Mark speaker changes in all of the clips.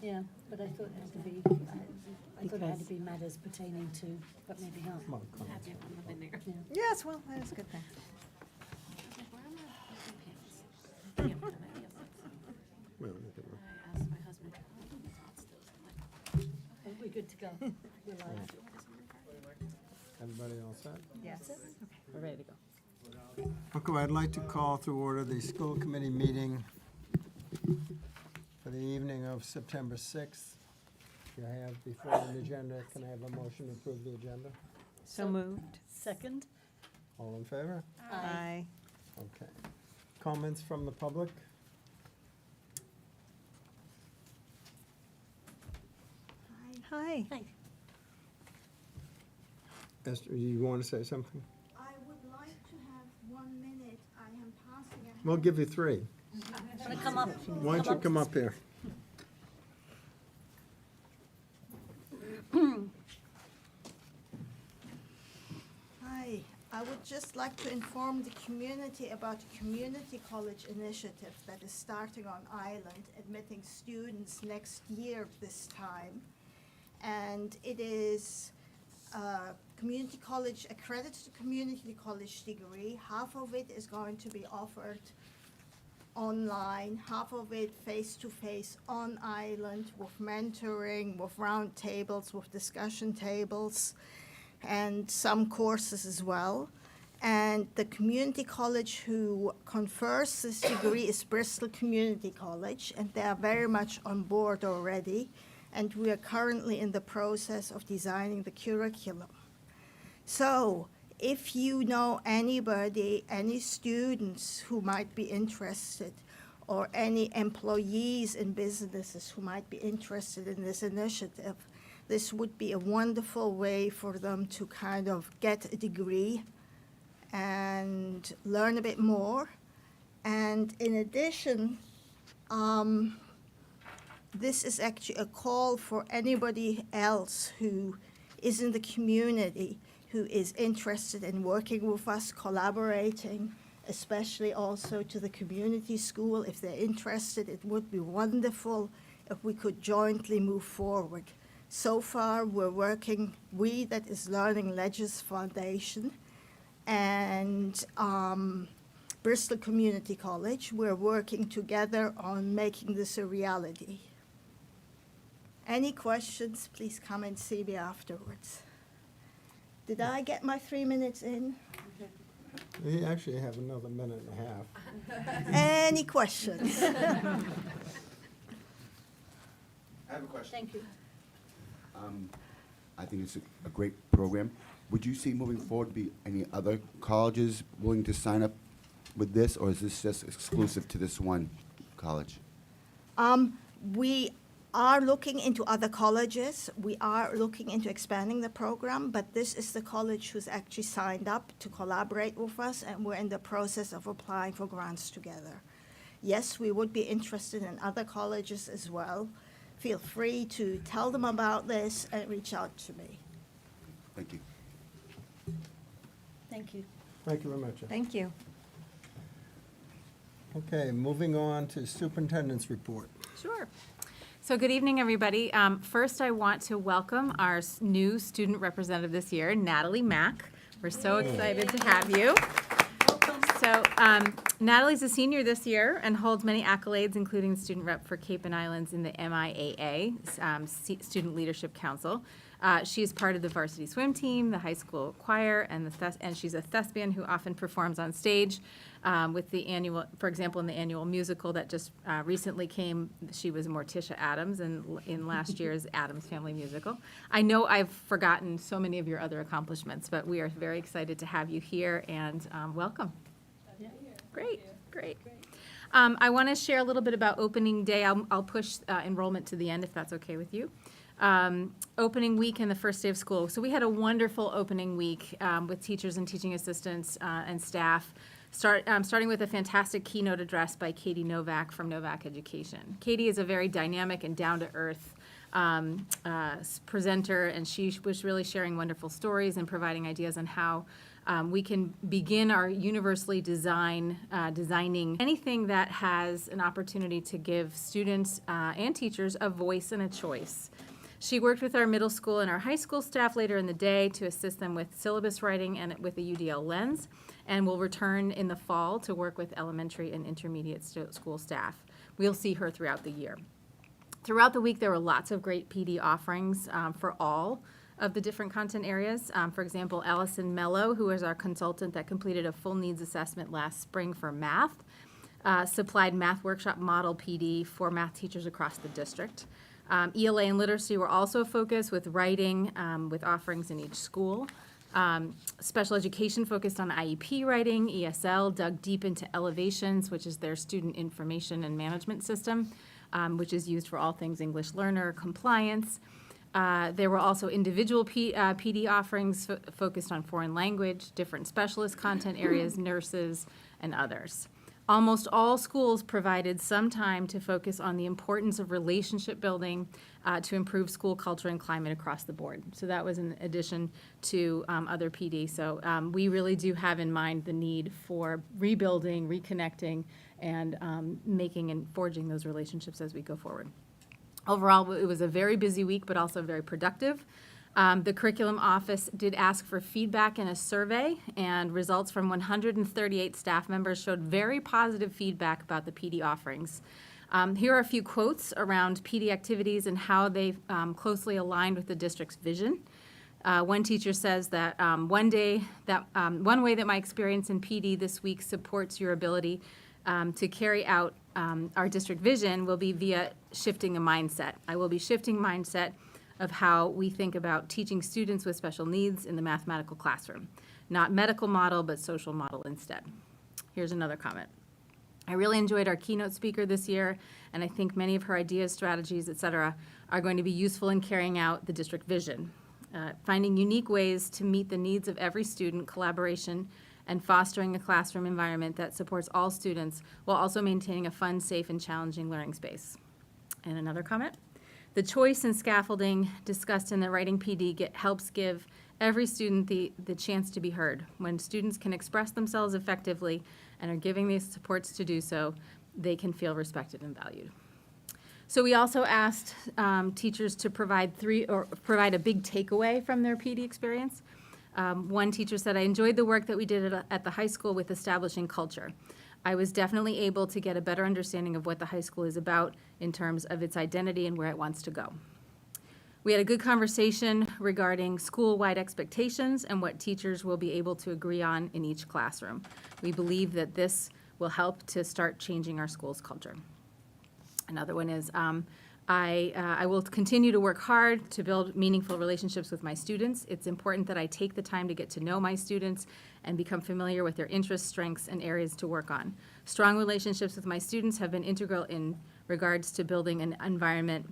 Speaker 1: Yeah, but I thought it had to be, I thought it had to be matters pertaining to, but maybe not.
Speaker 2: Come on, comments.
Speaker 1: Yeah.
Speaker 3: Yes, well, that's a good thing.
Speaker 2: Well, look at that.
Speaker 1: Oh, we're good to go. We're live.
Speaker 2: Everybody all set?
Speaker 3: Yes. Okay, we're ready to go.
Speaker 2: Okay, I'd like to call to order the school committee meeting for the evening of September 6th. You have before an agenda, can I have a motion to approve the agenda?
Speaker 3: So moved.
Speaker 1: Second?
Speaker 2: All in favor?
Speaker 3: Aye.
Speaker 2: Okay. Comments from the public?
Speaker 3: Hi.
Speaker 1: Hi.
Speaker 2: Esther, you want to say something?
Speaker 4: I would like to have 1 minute. I am passing a
Speaker 2: We'll give you 3.
Speaker 1: Want to come up?
Speaker 2: Why don't you come up here?
Speaker 4: Hi, I would just like to inform the community about the community college initiative that is starting on Island, admitting students next year this time. And it is a community college, accredited community college degree. Half of it is going to be offered online, half of it face-to-face on Island with mentoring, with round tables, with discussion tables, and some courses as well. And the community college who confers this degree is Bristol Community College, and they are very much on board already. And we are currently in the process of designing the curriculum. So if you know anybody, any students who might be interested, or any employees in businesses who might be interested in this initiative, this would be a wonderful way for them to kind of get a degree and learn a bit more. And in addition, this is actually a call for anybody else who is in the community, who is interested in working with us, collaborating, especially also to the community school. If they're interested, it would be wonderful if we could jointly move forward. So far, we're working, we, that is Learning Ledgers Foundation, and Bristol Community College, we're working together on making this a reality. Any questions, please come and see me afterwards. Did I get my 3 minutes in?
Speaker 2: We actually have another minute and a half.
Speaker 4: Any questions?
Speaker 5: I have a question.
Speaker 1: Thank you.
Speaker 5: I think it's a great program. Would you see moving forward be any other colleges willing to sign up with this, or is this just exclusive to this one college?
Speaker 4: We are looking into other colleges. We are looking into expanding the program, but this is the college who's actually signed up to collaborate with us, and we're in the process of applying for grants together. Yes, we would be interested in other colleges as well. Feel free to tell them about this and reach out to me.
Speaker 5: Thank you.
Speaker 1: Thank you.
Speaker 2: Thank you very much.
Speaker 3: Thank you.
Speaker 2: Okay, moving on to superintendent's report.
Speaker 6: Sure. So good evening, everybody. First, I want to welcome our new student representative this year, Natalie Mack. We're so excited to have you. So Natalie's a senior this year and holds many accolades, including student rep for Cape and Islands in the MIAA, Student Leadership Council. She is part of the varsity swim team, the high school choir, and she's a thespian who often performs on stage with the annual, for example, in the annual musical that just recently came. She was Morticia Addams in last year's Addams Family Musical. I know I've forgotten so many of your other accomplishments, but we are very excited to have you here, and welcome. Great, great. I want to share a little bit about opening day. I'll push enrollment to the end if that's okay with you. Opening week and the first day of school. So we had a wonderful opening week with teachers and teaching assistants and staff, starting with a fantastic keynote address by Katie Novak from Novak Education. Katie is a very dynamic and down-to-earth presenter, and she was really sharing wonderful stories and providing ideas on how we can begin our universally designing anything that has an opportunity to give students and teachers a voice and a choice. She worked with our middle school and our high school staff later in the day to assist them with syllabus writing and with a UDL lens, and will return in the fall to work with elementary and intermediate school staff. We'll see her throughout the year. Throughout the week, there were lots of great PD offerings for all of the different content areas. For example, Allison Mello, who is our consultant that completed a full needs assessment last spring for math, supplied math workshop model PD for math teachers across the district. ELA and literacy were also a focus with writing, with offerings in each school. Special education focused on IEP writing. ESL dug deep into Elevations, which is their student information and management system, which is used for all things English learner compliance. There were also individual PD offerings focused on foreign language, different specialist content areas, nurses, and others. Almost all schools provided some time to focus on the importance of relationship building to improve school culture and climate across the board. So that was in addition to other PD. So we really do have in mind the need for rebuilding, reconnecting, and making and forging those relationships as we go forward. Overall, it was a very busy week, but also very productive. The curriculum office did ask for feedback in a survey, and results from 138 staff members showed very positive feedback about the PD offerings. Here are a few quotes around PD activities and how they closely aligned with the district's vision. One teacher says that one way that my experience in PD this week supports your ability to carry out our district vision will be via shifting a mindset. I will be shifting mindset of how we think about teaching students with special needs in the mathematical classroom. Not medical model, but social model instead. Here's another comment. I really enjoyed our keynote speaker this year, and I think many of her ideas, strategies, et cetera, are going to be useful in carrying out the district vision. Finding unique ways to meet the needs of every student, collaboration, and fostering a classroom environment that supports all students while also maintaining a fun, safe, and challenging learning space. And another comment. The choice and scaffolding discussed in the writing PD helps give every student the chance to be heard. When students can express themselves effectively and are giving these supports to do so, they can feel respected and valued. So we also asked teachers to provide a big takeaway from their PD experience. One teacher said, I enjoyed the work that we did at the high school with establishing culture. I was definitely able to get a better understanding of what the high school is about in terms of its identity and where it wants to go. We had a good conversation regarding school-wide expectations and what teachers will be able to agree on in each classroom. We believe that this will help to start changing our school's culture. Another one is, I will continue to work hard to build meaningful relationships with my students. It's important that I take the time to get to know my students and become familiar with their interests, strengths, and areas to work on. Strong relationships with my students have been integral in regards to building an environment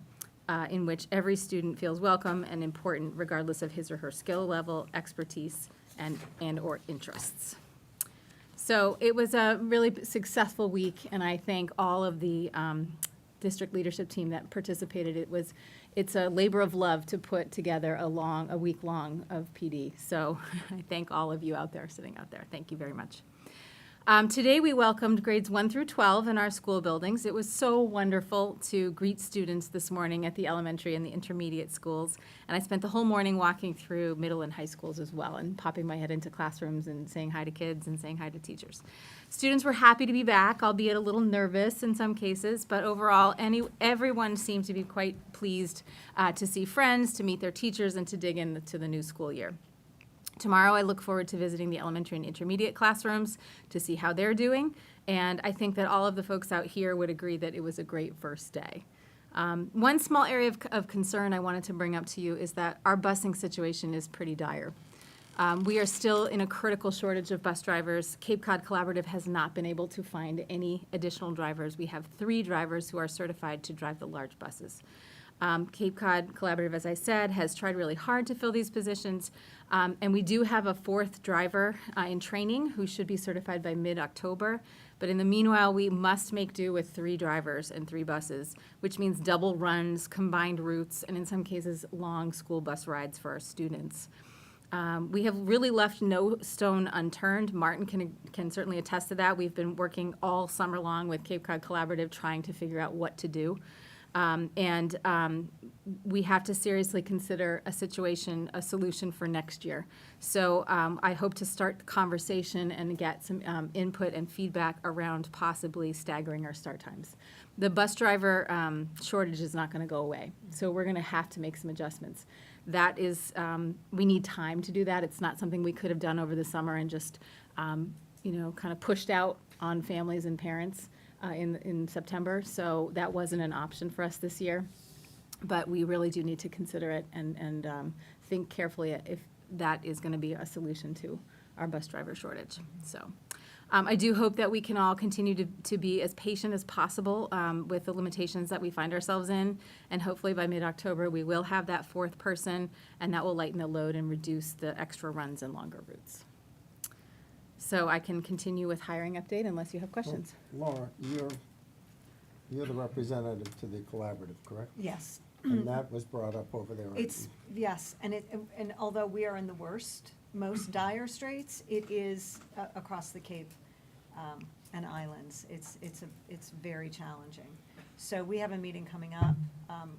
Speaker 6: in which every student feels welcome and important regardless of his or her skill level, expertise, and or interests. So it was a really successful week, and I thank all of the district leadership team that participated. It's a labor of love to put together a week long of PD. So I thank all of you out there, sitting out there. Thank you very much. Today we welcomed grades 1 through 12 in our school buildings. It was so wonderful to greet students this morning at the elementary and the intermediate schools. And I spent the whole morning walking through middle and high schools as well and popping my head into classrooms and saying hi to kids and saying hi to teachers. Students were happy to be back, albeit a little nervous in some cases, but overall everyone seemed to be quite pleased to see friends, to meet their teachers, and to dig into the new school year. Tomorrow, I look forward to visiting the elementary and intermediate classrooms to see how they're doing, and I think that all of the folks out here would agree that it was a great first day. One small area of concern I wanted to bring up to you is that our busing situation is pretty dire. We are still in a critical shortage of bus drivers. Cape Cod Collaborative has not been able to find any additional drivers. We have 3 drivers who are certified to drive the large buses. Cape Cod Collaborative, as I said, has tried really hard to fill these positions, and we do have a 4th driver in training who should be certified by mid-October. But in the meanwhile, we must make do with 3 drivers and 3 buses, which means double runs, combined routes, and in some cases, long school bus rides for our students. We have really left no stone unturned. Martin can certainly attest to that. We've been working all summer long with Cape Cod Collaborative trying to figure out what to do. We have to seriously consider a solution for next year. So I hope to start the conversation and get some input and feedback around possibly staggering our start times. The bus driver shortage is not going to go away, so we're going to have to make some adjustments. That is, we need time to do that. It's not something we could have done over the summer and just, kind of pushed out on families and parents in September. So that wasn't an option for us this year. But we really do need to consider it and think carefully if that is going to be a solution to our bus driver shortage. So I do hope that we can all continue to be as patient as possible with the limitations that we find ourselves in. And hopefully by mid-October, we will have that fourth person, and that will lighten the load and reduce the extra runs and longer routes. So I can continue with hiring update unless you have questions.
Speaker 2: Laura, you're the representative to the collaborative, correct?
Speaker 3: Yes.
Speaker 2: And that was brought up over there.
Speaker 3: Yes, and although we are in the most dire straits, it is across the Cape and islands. It's very challenging. So we have a meeting coming up.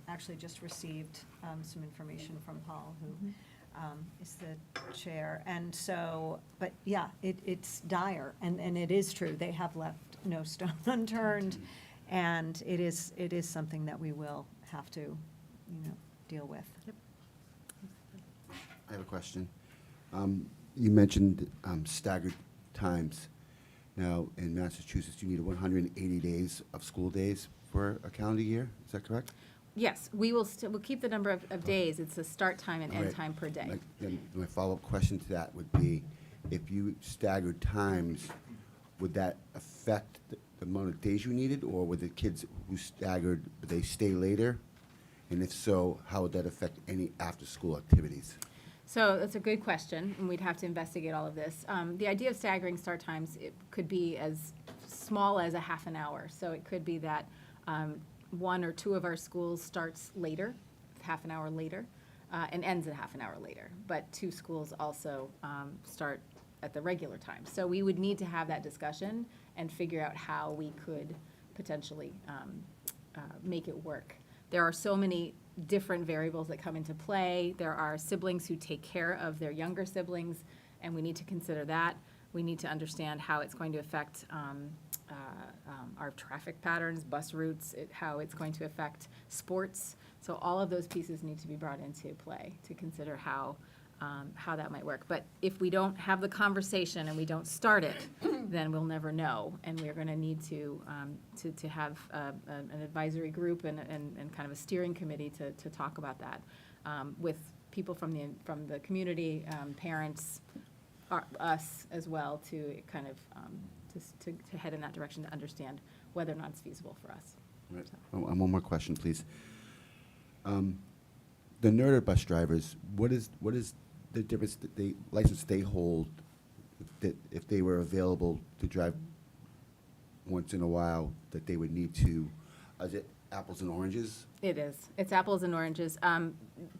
Speaker 3: Actually just received some information from Paul, who is the chair. And so, but yeah, it's dire, and it is true. They have left no stone unturned, and it is something that we will have to, deal with.
Speaker 6: Yep.
Speaker 5: I have a question. You mentioned staggered times. Now, in Massachusetts, you need 180 days of school days for a calendar year. Is that correct?
Speaker 6: Yes, we'll keep the number of days. It's a start time and
Speaker 5: All
Speaker 6: end
Speaker 5: right.
Speaker 6: time per day.
Speaker 5: Then my follow-up question to that would be, if you staggered times, would that affect the amount of days you needed, or would the kids who staggered, would they stay later? And if so, how would that affect any after-school activities?
Speaker 6: So that's a good question, and we'd have to investigate all of this. The idea of staggering start times, it could be as small as a half an hour. So it could be that one or two of our schools starts later, half an hour later, and ends at half an hour later. But two schools also start at the regular time. So we would need to have that discussion and figure out how we could potentially make it work. There are so many different variables that come into play. There are siblings who take care of their younger siblings, and we need to consider that. We need to understand how it's going to affect our traffic patterns, bus routes, how it's going to affect sports. So all of those pieces need to be brought into play to consider how that might work. But if we don't have the conversation and we don't start it, then we'll never know. And we're going to need to have an advisory group and kind of a steering committee to talk about that with people from the community, parents, us as well, to kind of to head in that direction to understand whether or not it's feasible for us.
Speaker 5: Right. Oh, and one more question, please. The NERDA bus drivers, what is the difference that license they hold, that if they were available to drive once in a while, that they would need to, is it apples and oranges?
Speaker 6: It is. It's apples and oranges.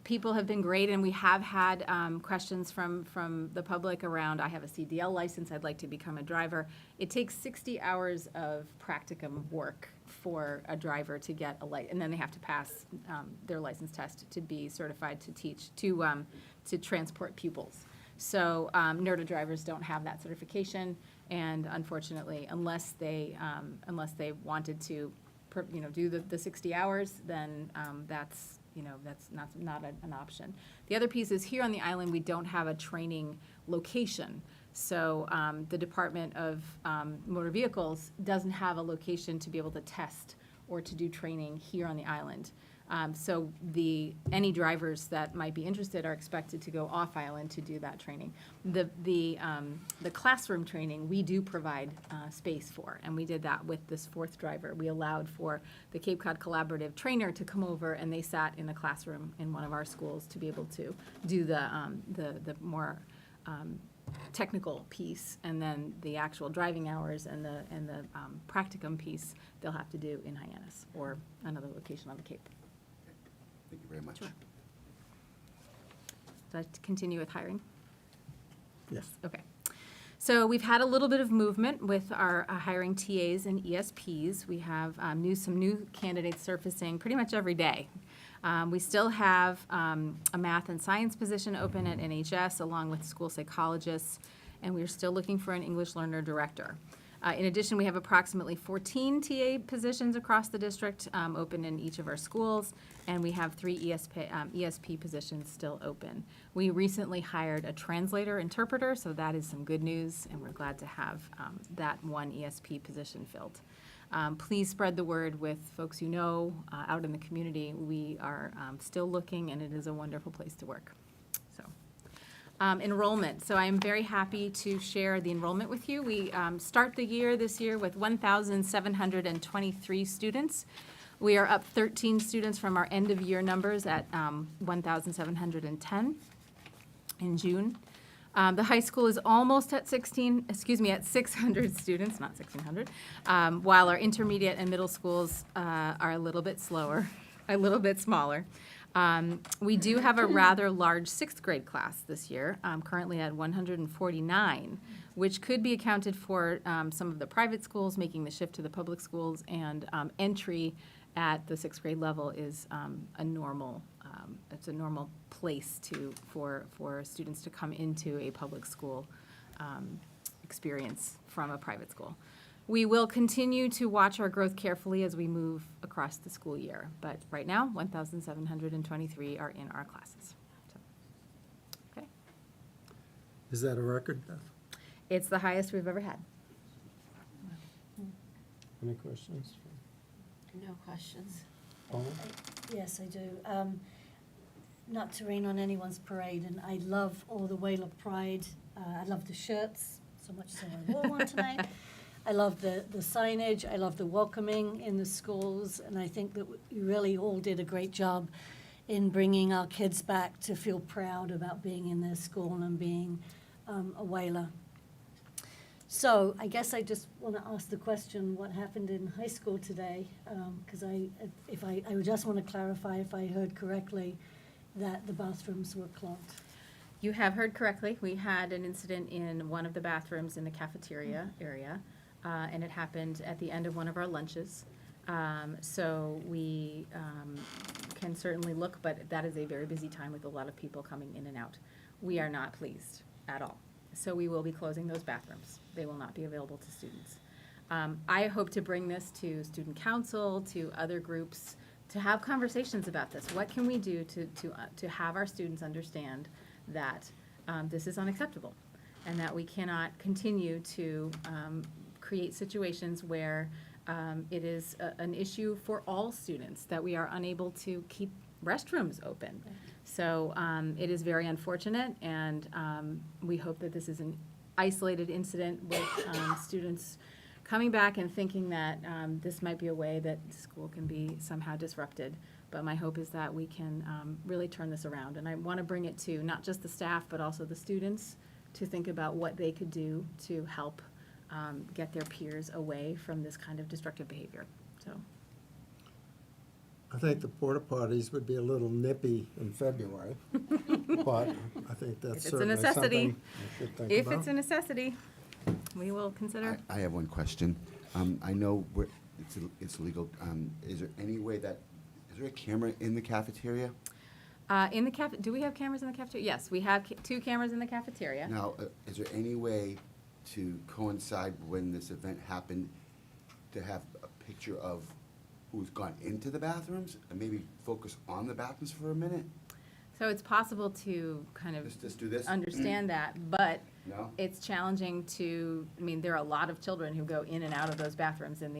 Speaker 6: People have been great, and we have had questions from the public around, I have a CDL license, I'd like to become a driver. It takes 60 hours of practicum work for a driver to get a license, and then they have to pass their license test to be certified to teach, to transport pupils. So NERDA drivers don't have that certification, and unfortunately, unless they wanted to do the 60 hours, then that's not an option. The other piece is, here on the island, we don't have a training location. So the Department of Motor Vehicles doesn't have a location to be able to test or to do training here on the island. So any drivers that might be interested are expected to go off island to do that training. The classroom training we do provide space for, and we did that with this fourth driver. We allowed for the Cape Cod Collaborative trainer to come over, and they sat in the classroom in one of our schools to be able to do the more technical piece, and then the actual driving hours and the practicum piece they'll have to do in Hyannis or another location on the Cape.
Speaker 5: Thank you very much.
Speaker 6: Sure. So I continue with hiring.
Speaker 2: Yes.
Speaker 6: Okay. So we've had a little bit of movement with our hiring TAs and ESPs. We have some new candidates surfacing pretty much every day. We still have a math and science position open at NHS along with school psychologists, and we're still looking for an English learner director. In addition, we have approximately 14 TA positions across the district open in each of our schools, and we have 3 ESP positions still open. We recently hired a translator interpreter, so that is some good news, and we're glad to have that one ESP position filled. Please spread the word with folks you know out in the community. We are still looking, and it is a wonderful place to work. So. Enrollment. So I am very happy to share the enrollment with you. We start the year this year with 1,723 students. We are up 13 students from our end of year numbers at 1,710 in June. The high school is almost at 600 students, not 1,600, while our intermediate and middle schools are a little bit slower, a little bit smaller. We do have a rather large 6th grade class this year, currently at 149, which could be accounted for some of the private schools making the shift to the public schools, and entry at the 6th grade level is a normal place for students to come into a public school experience from a private school. We will continue to watch our growth carefully as we move across the school year, but right now, 1,723 are in our classes. So, okay.
Speaker 2: Is that a record, Beth?
Speaker 6: It's the highest we've ever had.
Speaker 2: Any questions?
Speaker 1: No questions.
Speaker 2: Paula?
Speaker 1: Yes, I do. Not to rain on anyone's parade, and I love all the Whale of Pride. I love the shirts, so much so I wore one tonight. I love the signage, I love the welcoming in the schools, and I think that you really all did a great job in bringing our kids back to feel proud about being in their school and being a Whaler. So I guess I just want to ask the question, what happened in high school today? Because I just want to clarify if I heard correctly that the bathrooms were clogged.
Speaker 6: You have heard correctly. We had an incident in one of the bathrooms in the cafeteria area, and it happened at the end of one of our lunches. So we can certainly look, but that is a very busy time with a lot of people coming in and out. We are not pleased at all. So we will be closing those bathrooms. They will not be available to students. I hope to bring this to student council, to other groups, to have conversations about this. What can we do to have our students understand that this is unacceptable and that we cannot continue to create situations where it is an issue for all students, that we are unable to keep restrooms open. So it is very unfortunate, and we hope that this is an isolated incident with students coming back and thinking that this might be a way that school can be somehow disrupted. But my hope is that we can really turn this around. And I want to bring it to not just the staff, but also the students to think about what they could do to help get their peers away from this kind of destructive behavior. So.
Speaker 2: I think the porta potties would be a little nippy in February, but I think that's
Speaker 6: If it's a
Speaker 2: certainly
Speaker 6: necessity,
Speaker 2: something we should think
Speaker 6: if
Speaker 2: about.
Speaker 6: it's a necessity, we will consider.
Speaker 5: I have one question. I know it's legal. Is there any way is there a camera in the cafeteria?
Speaker 6: Do we have cameras in the cafeteria? Yes, we have 2 cameras in the cafeteria.
Speaker 5: Now, is there any way to coincide when this event happened to have a picture of who's gone into the bathrooms and maybe focus on the bathrooms for a minute?
Speaker 6: So it's possible to kind of
Speaker 5: Just do this?
Speaker 6: understand that, but
Speaker 5: No?
Speaker 6: it's challenging to, I mean, there are a lot of children who go in and out of those bathrooms and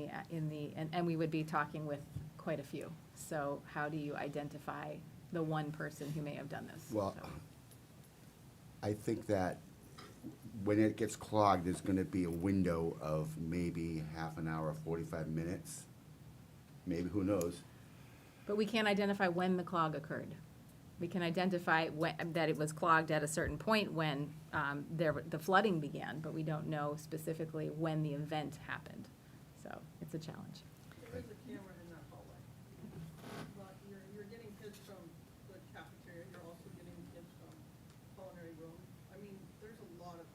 Speaker 6: we would be talking with quite a few. So how do you identify the one person who may have done this?
Speaker 5: Well,
Speaker 6: So.
Speaker 5: I think that when it gets clogged, there's gonna be a window of maybe half an hour, 45 minutes. Maybe, who knows?
Speaker 6: But we can't identify when the clog occurred. We can identify that it was clogged at a certain point when the flooding began, but we don't know specifically when the event happened. So it's a challenge.
Speaker 7: There is a camera in that hallway, but you're getting kids from the cafeteria, you're also getting kids from culinary room. I mean, there's a lot of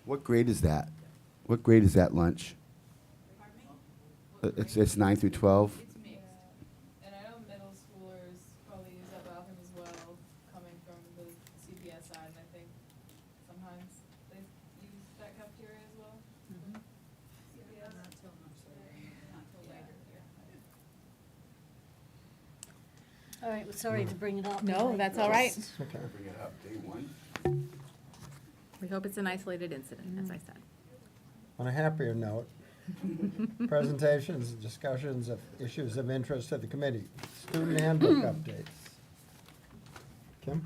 Speaker 5: What grade is that? What grade is that lunch? It's 9 through 12?
Speaker 8: It's mixed. And I know middle schoolers probably use that bathroom as well, coming from the CPS side, and I think sometimes they use that cafeteria as well. CPS.
Speaker 7: Not till much later, not till later.
Speaker 1: All right, well, sorry to bring it up.
Speaker 6: No,
Speaker 1: but I
Speaker 6: that's all right.
Speaker 1: just-
Speaker 2: Okay.
Speaker 5: Bring it up, day one.
Speaker 6: We hope it's an isolated incident, as I said.
Speaker 2: On a happier note, presentations and discussions of issues of interest to the committee. Student handbook updates. Kim?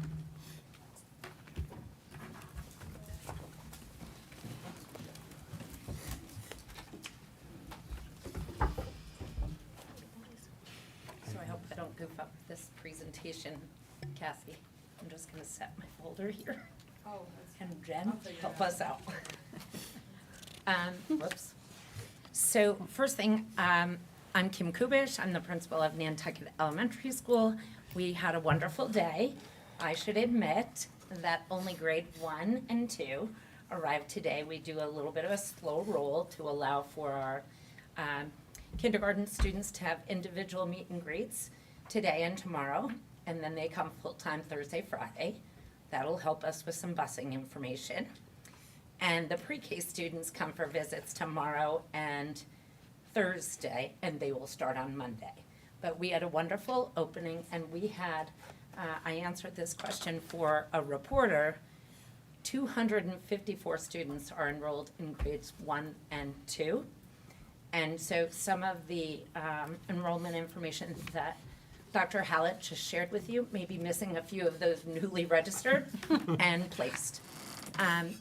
Speaker 9: So I hope I don't goof up this presentation, Kathy. I'm just gonna set my folder here,
Speaker 8: Oh,
Speaker 9: and
Speaker 8: I'll
Speaker 9: Jen,
Speaker 8: figure it
Speaker 9: help
Speaker 8: out.
Speaker 9: us out. Whoops. So first thing, I'm Kim Kubish. I'm the principal of Nantucket Elementary School. We had a wonderful day. I should admit that only grade 1 and 2 arrived today. We do a little bit of a slow roll to allow for our kindergarten students to have individual meet and greets today and tomorrow, and then they come full-time Thursday, Friday. That'll help us with some busing information. And the pre-K students come for visits tomorrow and Thursday, and they will start on Monday. But we had a wonderful opening, and we had, I answered this question for a reporter, 254 students are enrolled in grades 1 and 2. And so some of the enrollment information that Dr. Hallett just shared with you may be missing a few of those newly registered and placed.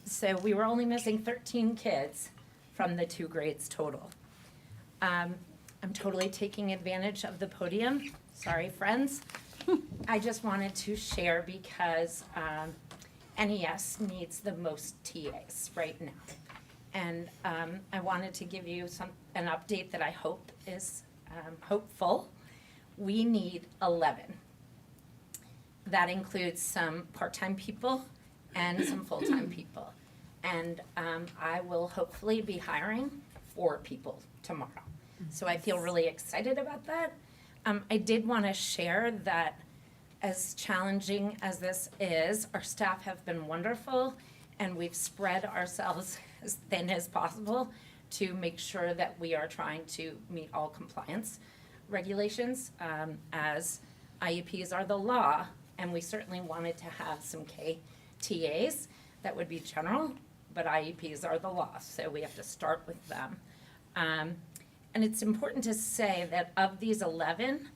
Speaker 9: So we were only missing 13 kids from the 2 grades total. I'm totally taking advantage of the podium. Sorry, friends. I just wanted to share because NES needs the most TAs right now. And I wanted to give you an update that I hope is hopeful. We need 11. That includes some part-time people and some full-time people. And I will hopefully be hiring 4 people tomorrow. So I feel really excited about that. I did want to share that as challenging as this is, our staff have been wonderful, and we've spread ourselves as thin as possible to make sure that we are trying to meet all compliance regulations, as IEPs are the law, and we certainly wanted to have some KTAs that would be general, but IEPs are the law, so we have to start with them. And it's important to say that of these 11,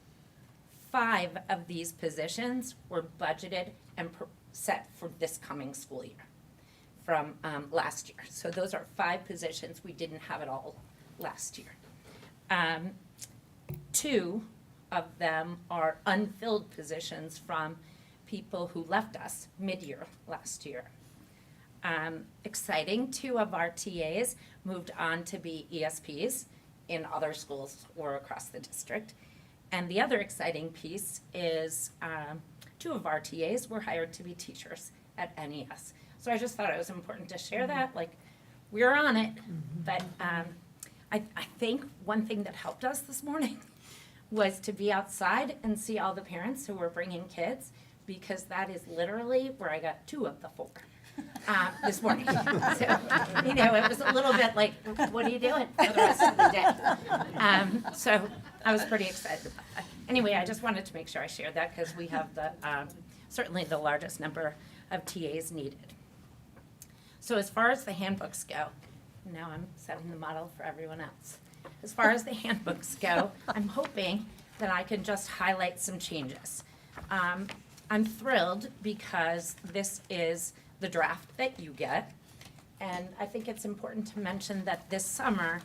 Speaker 9: 5 of these positions were budgeted and set for this coming school year from last year. So those are 5 positions. We didn't have it all last year. 2 of them are unfilled positions from people who left us mid-year last year. Exciting, 2 of our TAs moved on to be ESPs in other schools or across the district. And the other exciting piece is 2 of our TAs were hired to be teachers at NES. So I just thought it was important to share that, like, we're on it. But I think one thing that helped us this morning was to be outside and see all the parents who were bringing kids, because that is literally where I got 2 of the 4 this morning. So, you know, it was a little bit like, what are you doing for the rest of the day? So I was pretty excited about that. Anyway, I just wanted to make sure I shared that because we have the certainly the largest number of TAs needed. So as far as the handbooks go, now I'm setting the model for everyone else. As far as the handbooks go, I'm hoping that I can just highlight some changes. I'm thrilled because this is the draft that you get. And I think it's important to mention that this summer,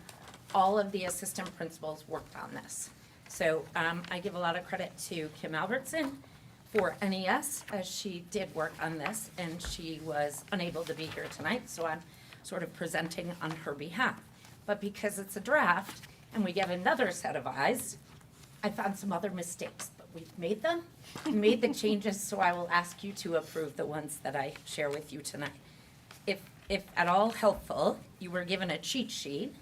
Speaker 9: all of the assistant principals worked on this. So I give a lot of credit to Kim Albertson for NES, as she did work on this, and she was unable to be here tonight, so I'm sort of presenting on her behalf. But because it's a draft, and we get another set of eyes, I found some other mistakes, but we've made them, we made the changes, so I will ask you to approve the ones that I share with you tonight. if at all helpful, you were given a cheat sheet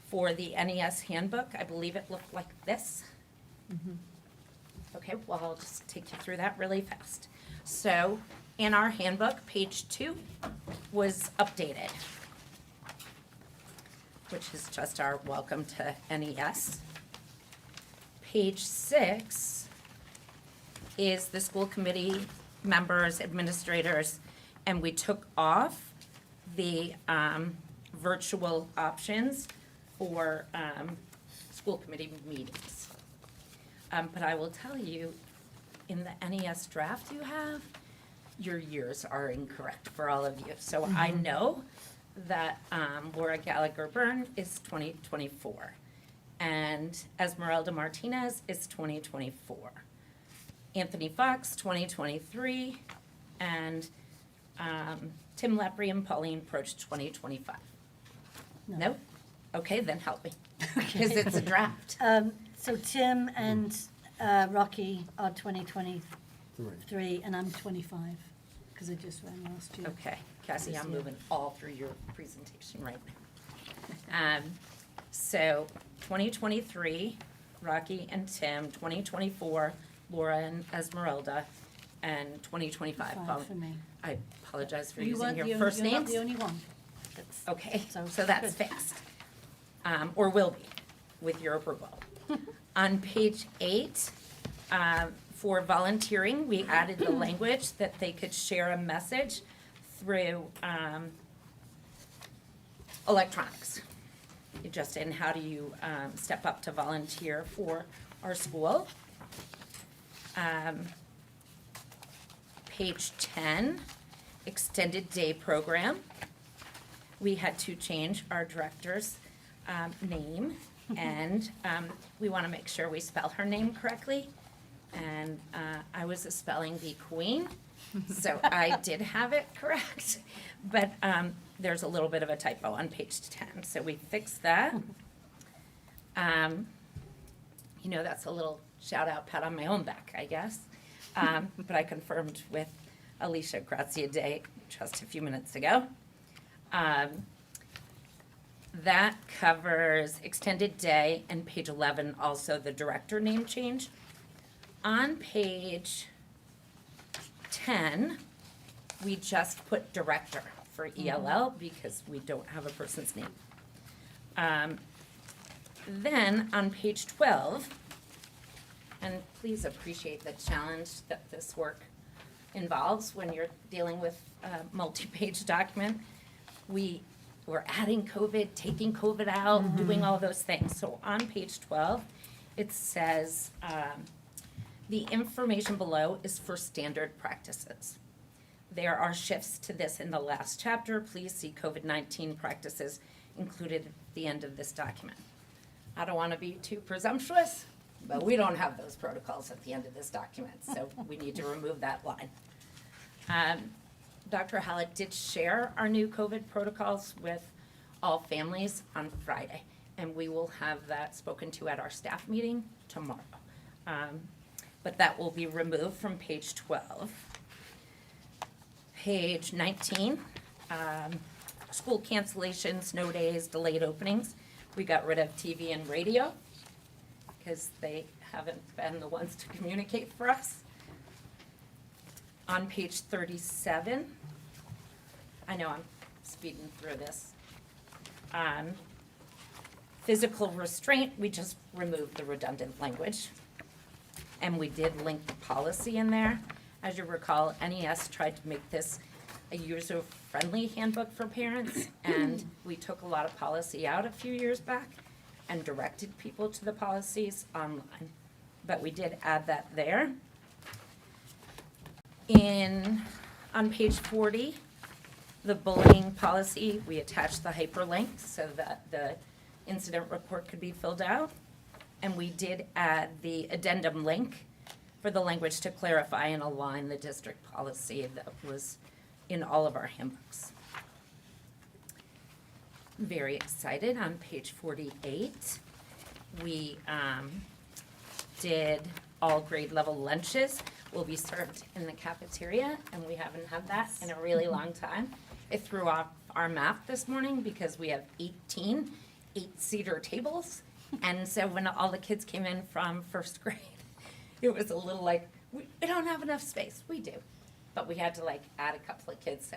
Speaker 9: for the NES Handbook. I believe it looked like this. Okay, well, I'll just take you through that really fast. So, in our handbook, page 2 was updated, which is just our welcome to NES. Page 6 is the school committee members, administrators, and we took off the virtual options for school committee meetings. But I will tell you, in the NES draft you have, your years are incorrect for all of you. So I know that Laura Gallagher-Byrne is 2024, and Esmeralda Martinez is 2024. Anthony Fox, 2023, and Tim Lepre and Pauline Proch, 2025. No? Okay, then help me, because it's a draft.
Speaker 1: So Tim and Rocky are 2023, and I'm 25, because I just ran last year.
Speaker 9: Okay, Cassie, I'm moving all through your presentation right now. So 2023, Rocky and Tim, 2024, Laura and Esmeralda, and 2025.
Speaker 1: Five for me.
Speaker 9: I apologize for
Speaker 1: You
Speaker 9: using
Speaker 1: weren't
Speaker 9: your
Speaker 1: the
Speaker 9: first
Speaker 1: only, you're not
Speaker 9: names.
Speaker 1: the only one. That's-
Speaker 9: Okay,
Speaker 1: So,
Speaker 9: so that's
Speaker 1: good.
Speaker 9: fixed. Or will be, with your approval. On page 8, for volunteering, we added the language that they could share a message through electronics. Just in how do you step up to volunteer for our school. Page 10, extended day program. We had to change our director's name, and we want to make sure we spell her name correctly. And I was a spelling bee queen, so I did have it correct. But there's a little bit of a typo on page 10, so we fixed that. You know, that's a little shout out, pat on my own back, I guess. But I confirmed with Alicia Grazia Day just a few minutes ago. That covers extended day, and page 11, also the director name change. On page 10, we just put director for ELL because we don't have a person's name. Then on page 12, and please appreciate the challenge that this work involves when you're dealing with a multi-page document. We're adding COVID, taking COVID out, doing all those things. So on page 12, it says, the information below is for standard practices. There are shifts to this in the last chapter. Please see COVID-19 practices included at the end of this document. I don't want to be too presumptuous, but we don't have those protocols at the end of this document, so we need to remove that line. Dr. Hallett did share our new COVID protocols with all families on Friday, and we will have that spoken to at our staff meeting tomorrow. But that will be removed from page 12. Page 19, school cancellations, snow days, delayed openings. We got rid of TV and radio because they haven't been the ones to communicate for us. On page 37, I know I'm speeding through this. Physical restraint, we just removed the redundant language. And we did link the policy in there. As you recall, NES tried to make this a user-friendly handbook for parents, and we took a lot of policy out a few years back and directed people to the policies online. But we did add that there. On page 40, the bullying policy, we attached the hyperlink so that the incident report could be filled out. And we did add the addendum link for the language to clarify and align the district policy that was in all of our handbooks. Very excited. On page 48, we did all grade level lunches will be served in the cafeteria, and we haven't had that in a really long time. I threw off our math this morning because we have 18 eight-seater tables. And so when all the kids came in from first grade, it was a little like, we don't have enough space. We do. But we had to like add a couple of kids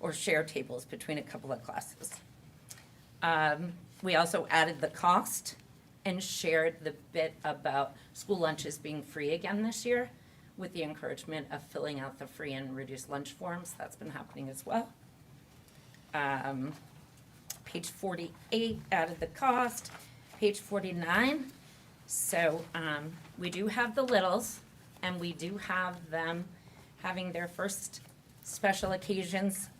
Speaker 9: or share tables between a couple of classes. We also added the cost and shared the bit about school lunches being free again this year with the encouragement of filling out the free and reduced lunch forms. That's been happening as well. Page 48 added the cost. Page 49. So we do have the littles, and we do have them having their first special occasions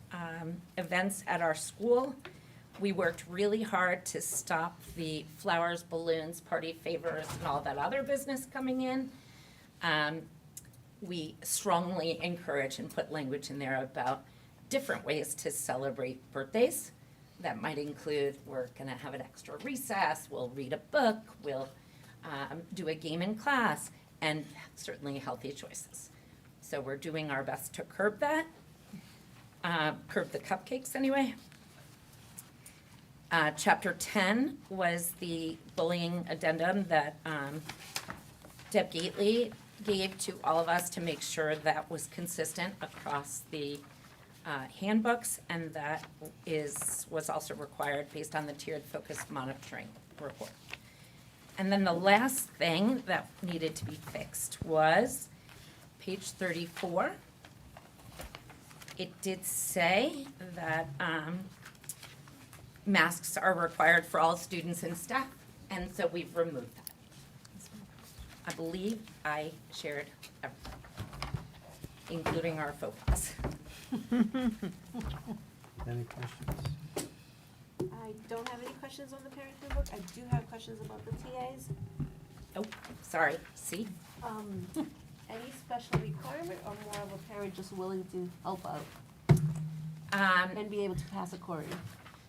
Speaker 9: events at our school. We worked really hard to stop the flowers, balloons, party favors, and all that other business coming in. We strongly encourage and put language in there about different ways to celebrate birthdays. That might include, we're gonna have an extra recess, we'll read a book, we'll do a game in class, and certainly healthy choices. So we're doing our best to curb that, curb the cupcakes anyway. Chapter 10 was the bullying addendum that Deb Gately gave to all of us to make sure that was consistent across the handbooks, and that was also required based on the tiered focus monitoring report. And then the last thing that needed to be fixed was page 34. It did say that masks are required for all students and staff, and so we've removed that. I believe I shared everything, including our faux pas.
Speaker 2: Any questions?
Speaker 10: I don't have any questions on the parent handbook. I do have questions about the TAs.
Speaker 9: Oh, sorry, see?
Speaker 10: Any special requirement or more of a parent just willing to help out and be able to pass a query?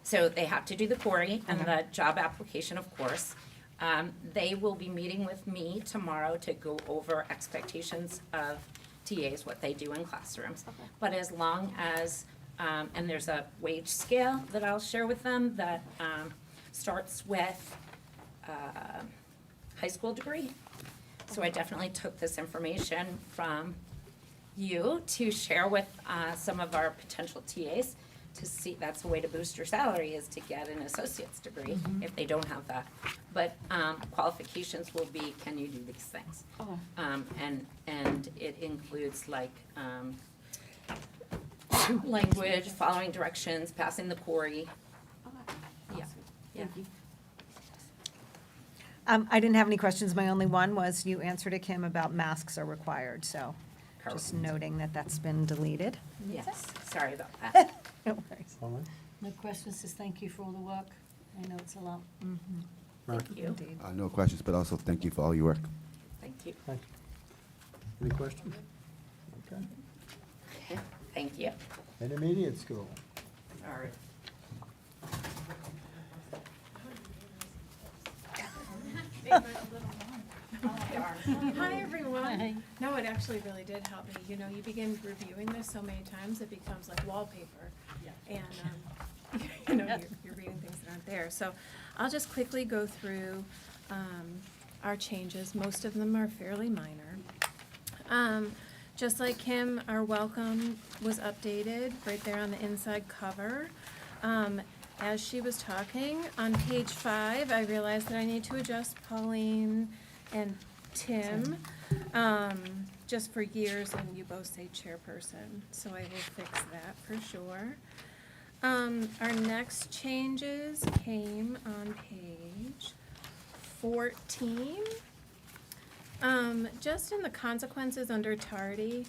Speaker 9: So they have to do the query and the job application, of course. They will be meeting with me tomorrow to go over expectations of TAs, what they do in classrooms.
Speaker 10: Okay.
Speaker 9: But as long as, and there's a wage scale that I'll share with them that starts with high school degree. So I definitely took this information from you to share with some of our potential TAs to see, that's a way to boost your salary, is to get an associate's degree if they don't have that. But qualifications will be, can you do these things?
Speaker 10: Okay.
Speaker 9: And it includes like language, following directions, passing the query.
Speaker 10: Okay.
Speaker 9: Yeah, yeah.
Speaker 10: Thank you.
Speaker 3: I didn't have any questions. My only one was you answered it, Kim, about masks are required, so just
Speaker 9: Correct.
Speaker 3: noting that that's been deleted.
Speaker 9: Yes, sorry about that.
Speaker 3: No worries.
Speaker 2: Colin?
Speaker 1: No questions, just thank you for all the work. I know it's a lot.
Speaker 2: Mark?
Speaker 9: Thank you,
Speaker 3: Indeed.
Speaker 5: No questions, but also thank you for all your work.
Speaker 9: thank you,
Speaker 2: Thank you. Any questions? Okay.
Speaker 9: thank you.
Speaker 2: Intermediate school.
Speaker 9: All right.
Speaker 7: Hi, everyone. No, it actually really did help me. You know, you begin reviewing this so many times, it becomes like wallpaper. And, you know, you're reading things that aren't there. So I'll just quickly go through our changes. Most of them are fairly minor. Just like Kim, our welcome was updated right there on the inside cover. As she was talking, on page 5, I realized that I need to adjust Pauline and Tim, just for years, and you both say chairperson, so I will fix that for sure. Our next changes came on page 14. Just in the consequences under tardy,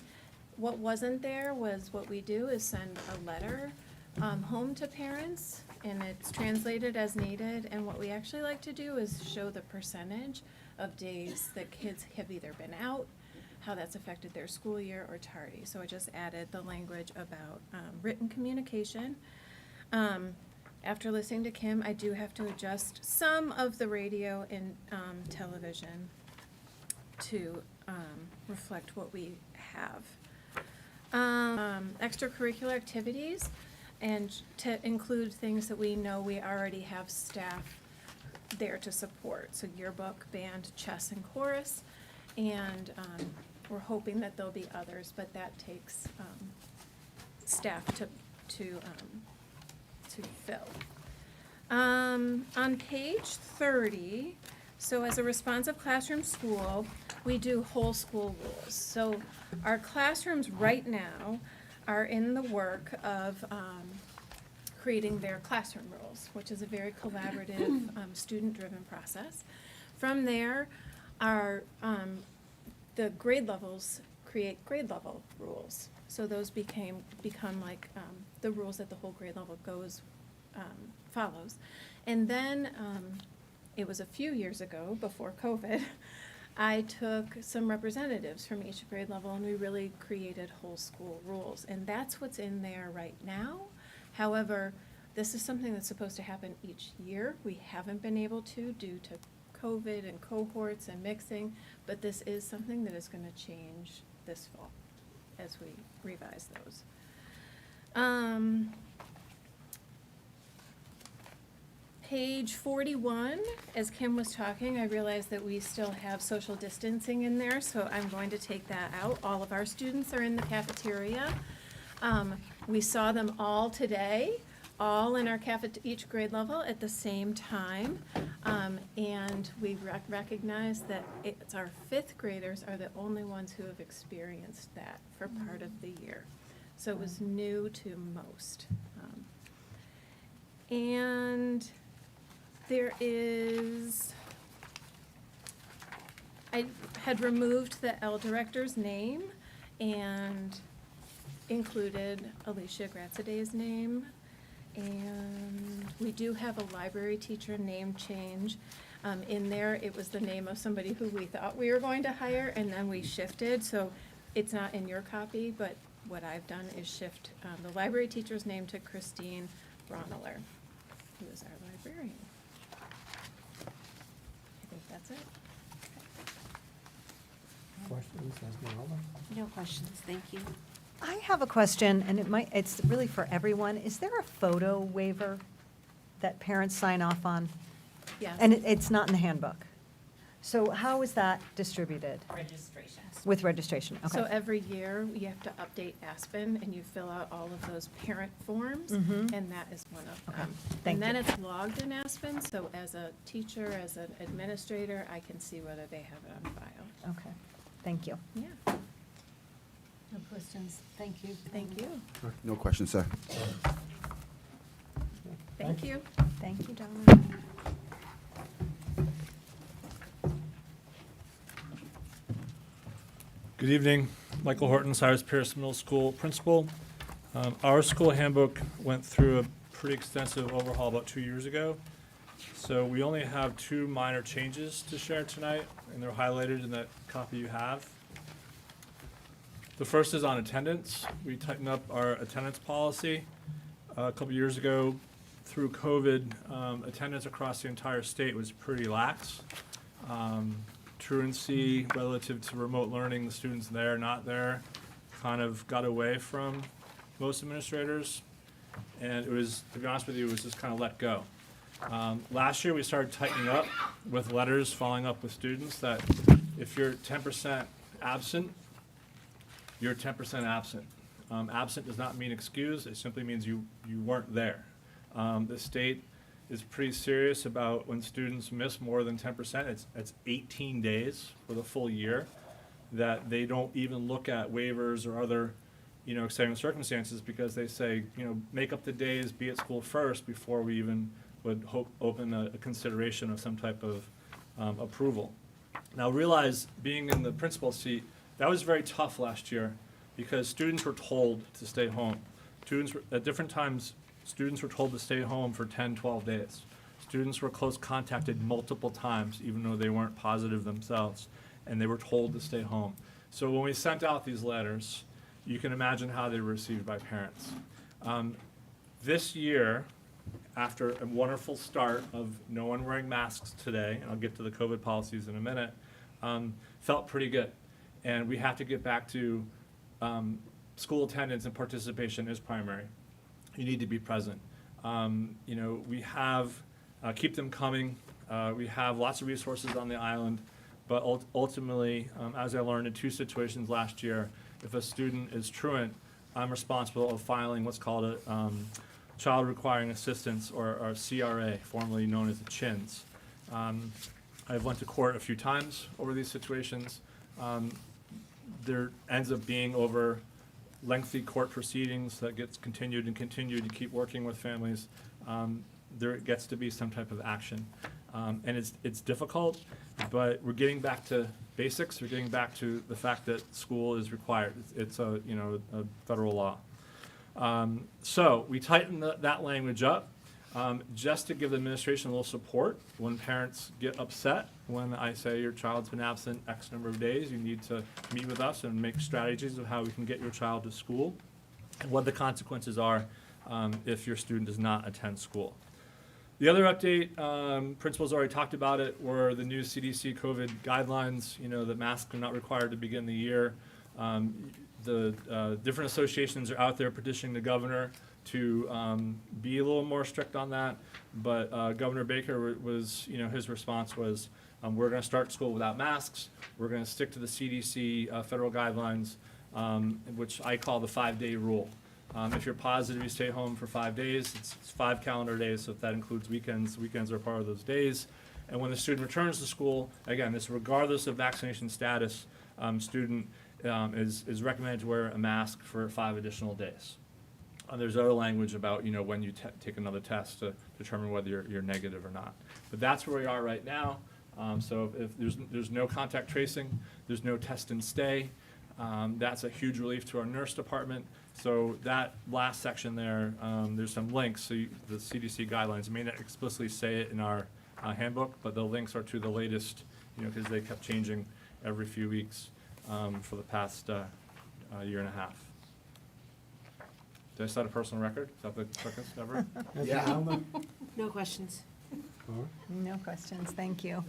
Speaker 7: what wasn't there was what we do is send a letter home to parents, and it's translated as needed, and what we actually like to do is show the percentage of days that kids have either been out, how that's affected their school year, or tardy. So I just added the language about written communication. After listening to Kim, I do have to adjust some of the radio and television to reflect what we have. Extracurricular activities. and to include things that we know we already have staff there to support. So yearbook, band, chess, and chorus. And we're hoping that there'll be others, but that takes staff to fill. On page 30, so as a responsive classroom school, we do whole school rules. So our classrooms right now are in the work of creating their classroom rules, which is a very collaborative, student-driven process. From there, our the grade levels create grade level rules. So those become like the rules that the whole grade level follows. And then it was a few years ago, before COVID, I took some representatives from each grade level and we really created whole school rules. And that's what's in there right now. However, this is something that's supposed to happen each year. We haven't been able to due to COVID and cohorts and mixing, but this is something that is going to change this fall as we revise those. Page 41, as Kim was talking, I realized that we still have social distancing in there, so I'm going to take that out. All of our students are in the cafeteria. We saw them all today, all in our each grade level at the same time. And we recognize that it's our fifth graders are the only ones who have experienced that for part of the year. So it was new to most. And there is, I had removed the L director's name and included Alicia Gratsaday's name. And we do have a library teacher name change. In there, it was the name of somebody who we thought we were going to hire, and then we shifted. So it's not in your copy, but what I've done is shift the library teacher's name to Christine Ronneler, who is our librarian. I think that's it.
Speaker 2: Questions, Esmeralda?
Speaker 10: No questions, thank you.
Speaker 3: I have a question, and it's really for everyone. Is there a photo waiver that parents sign off on?
Speaker 7: Yes.
Speaker 3: And it's not in the handbook. So how is that distributed?
Speaker 9: Registration.
Speaker 3: With registration, okay.
Speaker 7: So every year, you have to update Aspen, and you fill out all of those parent forms,
Speaker 3: Mhm.
Speaker 7: and that is one of
Speaker 3: Okay,
Speaker 7: them.
Speaker 3: thank
Speaker 7: And then
Speaker 3: you.
Speaker 7: it's logged in Aspen, so as a teacher, as an administrator, I can see whether they have it on file.
Speaker 3: Okay, thank you.
Speaker 7: Yeah,
Speaker 1: No questions. Thank you.
Speaker 7: thank you.
Speaker 5: No question, sir.
Speaker 7: Thank you.
Speaker 3: Thank you, Donna.
Speaker 11: Good evening, Michael Horton, Cyrus Pierce Middle School principal. Our school handbook went through a pretty extensive overhaul about 2 years ago. So we only have 2 minor changes to share tonight, and they're highlighted in that copy you have. The first is on attendance. We tightened up our attendance policy. A couple years ago, through COVID, attendance across the entire state was pretty lax. Truancy relative to remote learning, the students there, not there, kind of got away from most administrators. And it was, to be honest with you, it was just kind of let go. Last year, we started tightening up with letters following up with students that if you're 10% absent, you're 10% absent. Absent does not mean excused, it simply means you weren't there. The state is pretty serious about when students miss more than 10%, it's 18 days for the full year, that they don't even look at waivers or other, extenuating circumstances, because they say, make up the days, be at school first before we even would open a consideration of some type of approval. Now realize, being in the principal seat, that was very tough last year because students were told to stay home. At different times, students were told to stay home for 10, 12 days. Students were close contacted multiple times, even though they weren't positive themselves, and they were told to stay home. So when we sent out these letters, you can imagine how they were received by parents. This year, after a wonderful start of no one wearing masks today, and I'll get to the COVID policies in a minute, felt pretty good. And we have to get back to school attendance and participation is primary. you need to be present. You know, we have, keep them coming. We have lots of resources on the island, but ultimately, as I learned in 2 situations last year, if a student is truant, I'm responsible of filing what's called a Child Requiring Assistance, or CRA, formerly known as the CHINS. I've went to court a few times over these situations. There ends up being over lengthy court proceedings that gets continued and continued. You keep working with families. There gets to be some type of action. And it's difficult, but we're getting back to basics. We're getting back to the fact that school is required. It's a, you know, a federal law. So we tighten that language up just to give the administration a little support. When parents get upset, when I say your child's been absent X number of days, you need to meet with us and make strategies of how we can get your child to school and what the consequences are if your student does not attend school. The other update, principals already talked about it, were the new CDC COVID guidelines. You know, that masks are not required to begin the year. The different associations are out there petitioning the governor to be a little more strict on that. But Governor Baker was, you know, his response was, we're going to start school without masks. We're going to stick to the CDC federal guidelines, which I call the 5-day rule. If you're positive, you stay home for 5 days. It's 5 calendar days, so if that includes weekends, weekends are part of those days. And when the student returns to school, again, this regardless of vaccination status, student is recommended to wear a mask for 5 additional days. There's other language about, you know, when you take another test to determine whether you're negative or not. But that's where we are right now. So if there's no contact tracing, there's no test and stay. That's a huge relief to our nurse department. So that last section there, there's some links. So the CDC guidelines may not explicitly say it in our handbook, but the links are to the latest, you know, because they kept changing every few weeks for the past year and a half. Did I set a personal record? Is that the quickest ever?
Speaker 5: Yeah.
Speaker 2: Alma?
Speaker 10: No questions.
Speaker 2: Laura?
Speaker 3: No questions, thank you.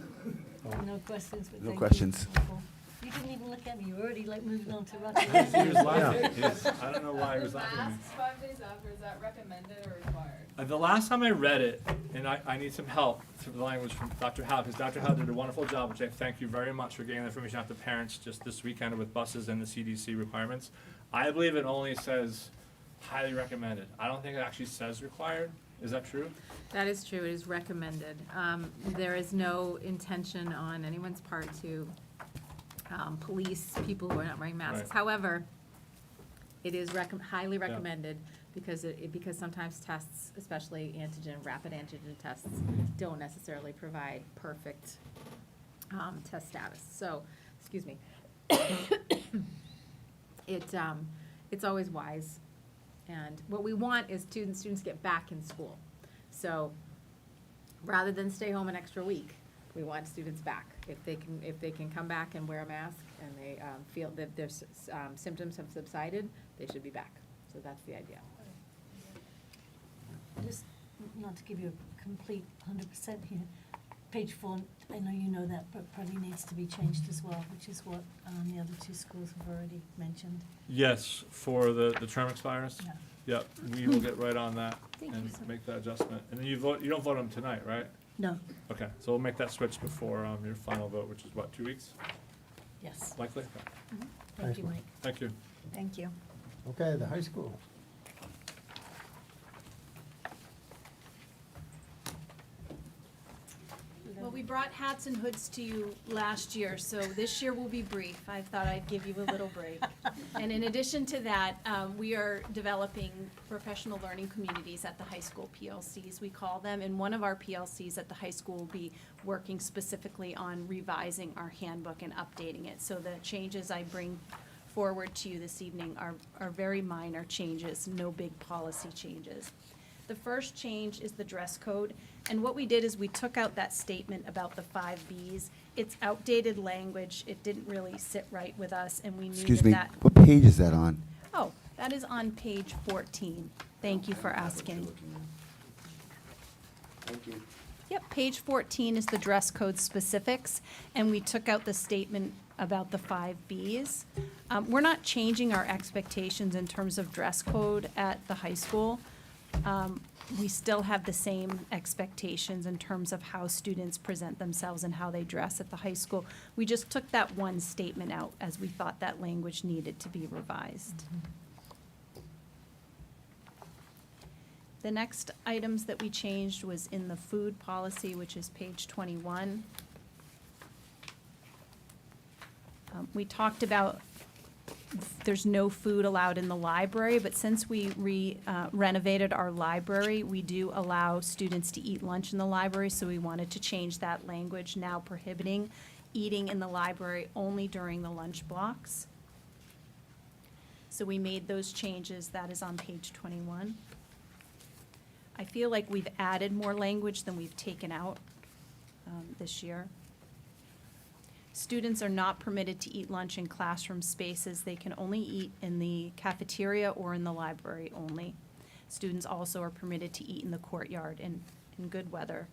Speaker 1: No questions, but
Speaker 5: No
Speaker 1: thank you.
Speaker 5: questions.
Speaker 1: Wonderful. You didn't even look at me. You're already like moving on to
Speaker 11: He
Speaker 1: Rocky.
Speaker 11: was laughing. I don't know why he
Speaker 8: The
Speaker 11: was laughing at me.
Speaker 8: masks 5 days after, is that recommended or required?
Speaker 11: The last time I read it, and I need some help through the language from Dr. Howe, because Dr. Howe did a wonderful job, which I thank you very much for getting the information out to parents just this weekend with buses and the CDC requirements. I believe it only says highly recommended. I don't think it actually says required. Is that true?
Speaker 6: That is true, it is recommended. There is no intention on anyone's part to police people who are not wearing masks.
Speaker 11: Right.
Speaker 6: However, it is highly recommended because because sometimes tests, especially rapid antigen tests, don't necessarily provide perfect test status. So, excuse me. It's always wise. And what we want is students get back in school. So rather than stay home an extra week, we want students back. If they can come back and wear a mask and they feel that their symptoms have subsided, they should be back. So that's the idea.
Speaker 1: Just not to give you a complete 100% here. Page 4, I know you know that, but probably needs to be changed as well, which is what the other 2 schools have already mentioned.
Speaker 11: Yes, for the term expires?
Speaker 1: Yeah.
Speaker 11: Yep, we will get right on that
Speaker 1: Thank
Speaker 11: and
Speaker 1: you, sir.
Speaker 11: make that adjustment. And then you don't vote on them tonight, right?
Speaker 1: No,
Speaker 11: Okay, so we'll make that switch before your final vote, which is what, 2 weeks,
Speaker 1: yes.
Speaker 11: likely? Okay.
Speaker 1: Thank you, Mike.
Speaker 11: Thank you.
Speaker 3: Thank you.
Speaker 2: Okay, the high school.
Speaker 12: Well, we brought hats and hoods to you last year, so this year will be brief. I thought I'd give you a little break. And in addition to that, we are developing professional learning communities at the high school, PLCs we call them. And one of our PLCs at the high school will be working specifically on revising our handbook and updating it. So the changes I bring forward to you this evening are very minor changes, no big policy changes. The first change is the dress code, and what we did is we took out that statement about the 5 Bs. It's outdated language, it didn't really sit right with us, and we knew
Speaker 5: Excuse me,
Speaker 12: that.
Speaker 5: what page is that on?
Speaker 12: Oh, that is on page 14. Thank you for asking.
Speaker 5: Thank you.
Speaker 12: Yep, page 14 is the dress code specifics, and we took out the statement about the 5 Bs. We're not changing our expectations in terms of dress code at the high school. we still have the same expectations in terms of how students present themselves and how they dress at the high school. We just took that one statement out as we thought that language needed to be revised. The next items that we changed was in the food policy, which is page 21. We talked about there's no food allowed in the library, but since we renovated our library, we do allow students to eat lunch in the library, so we wanted to change that language, now prohibiting eating in the library only during the lunch blocks. So we made those changes. That is on page 21. I feel like we've added more language than we've taken out this year. Students are not permitted to eat lunch in classroom spaces. They can only eat in the cafeteria or in the library only. Students also are permitted to eat in the courtyard in good weather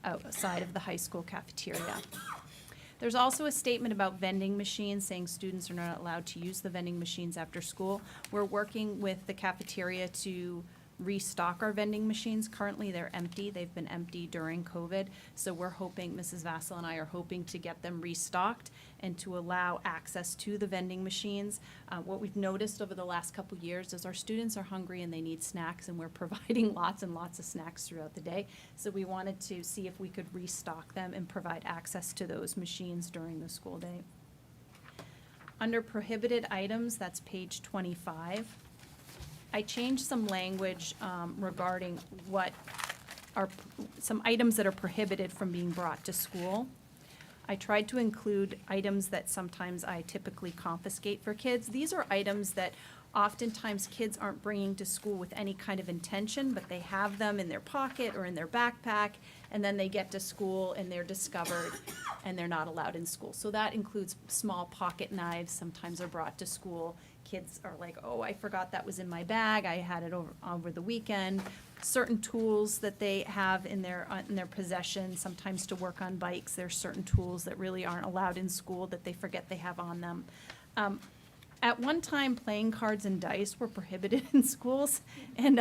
Speaker 12: outside of the high school cafeteria. There's also a statement about vending machines saying students are not allowed to use the vending machines after school. We're working with the cafeteria to restock our vending machines. Currently, they're empty. They've been empty during COVID. So we're hoping, Mrs. Vassal and I are hoping to get them restocked and to allow access to the vending machines. What we've noticed over the last couple years is our students are hungry and they need snacks, and we're providing lots and lots of snacks throughout the day. So we wanted to see if we could restock them and provide access to those machines during the school day. Under prohibited items, that's page 25. I changed some language regarding what are some items that are prohibited from being brought to school. I tried to include items that sometimes I typically confiscate for kids. These are items that oftentimes kids aren't bringing to school with any kind of intention, but they have them in their pocket or in their backpack, and then they get to school and they're discovered and they're not allowed in school. So that includes small pocket knives. Sometimes are brought to school. Kids are like, oh, I forgot that was in my bag. I had it over the weekend. Certain tools that they have in their possession, sometimes to work on bikes. There's certain tools that really aren't allowed in school that they forget they have on them. At one time, playing cards and dice were prohibited in schools, and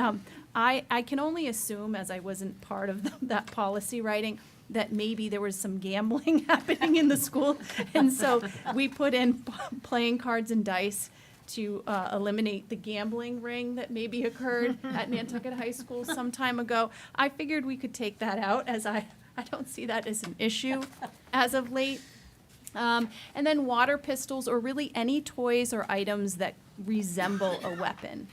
Speaker 12: I can only assume, as I wasn't part of that policy writing, that maybe there was some gambling happening in the school, and so we put in playing cards and dice to eliminate the gambling ring that maybe occurred at Nantucket High School some time ago. I figured we could take that out, as I don't see that as an issue as of late. And then water pistols, or really any toys or items that resemble a weapon.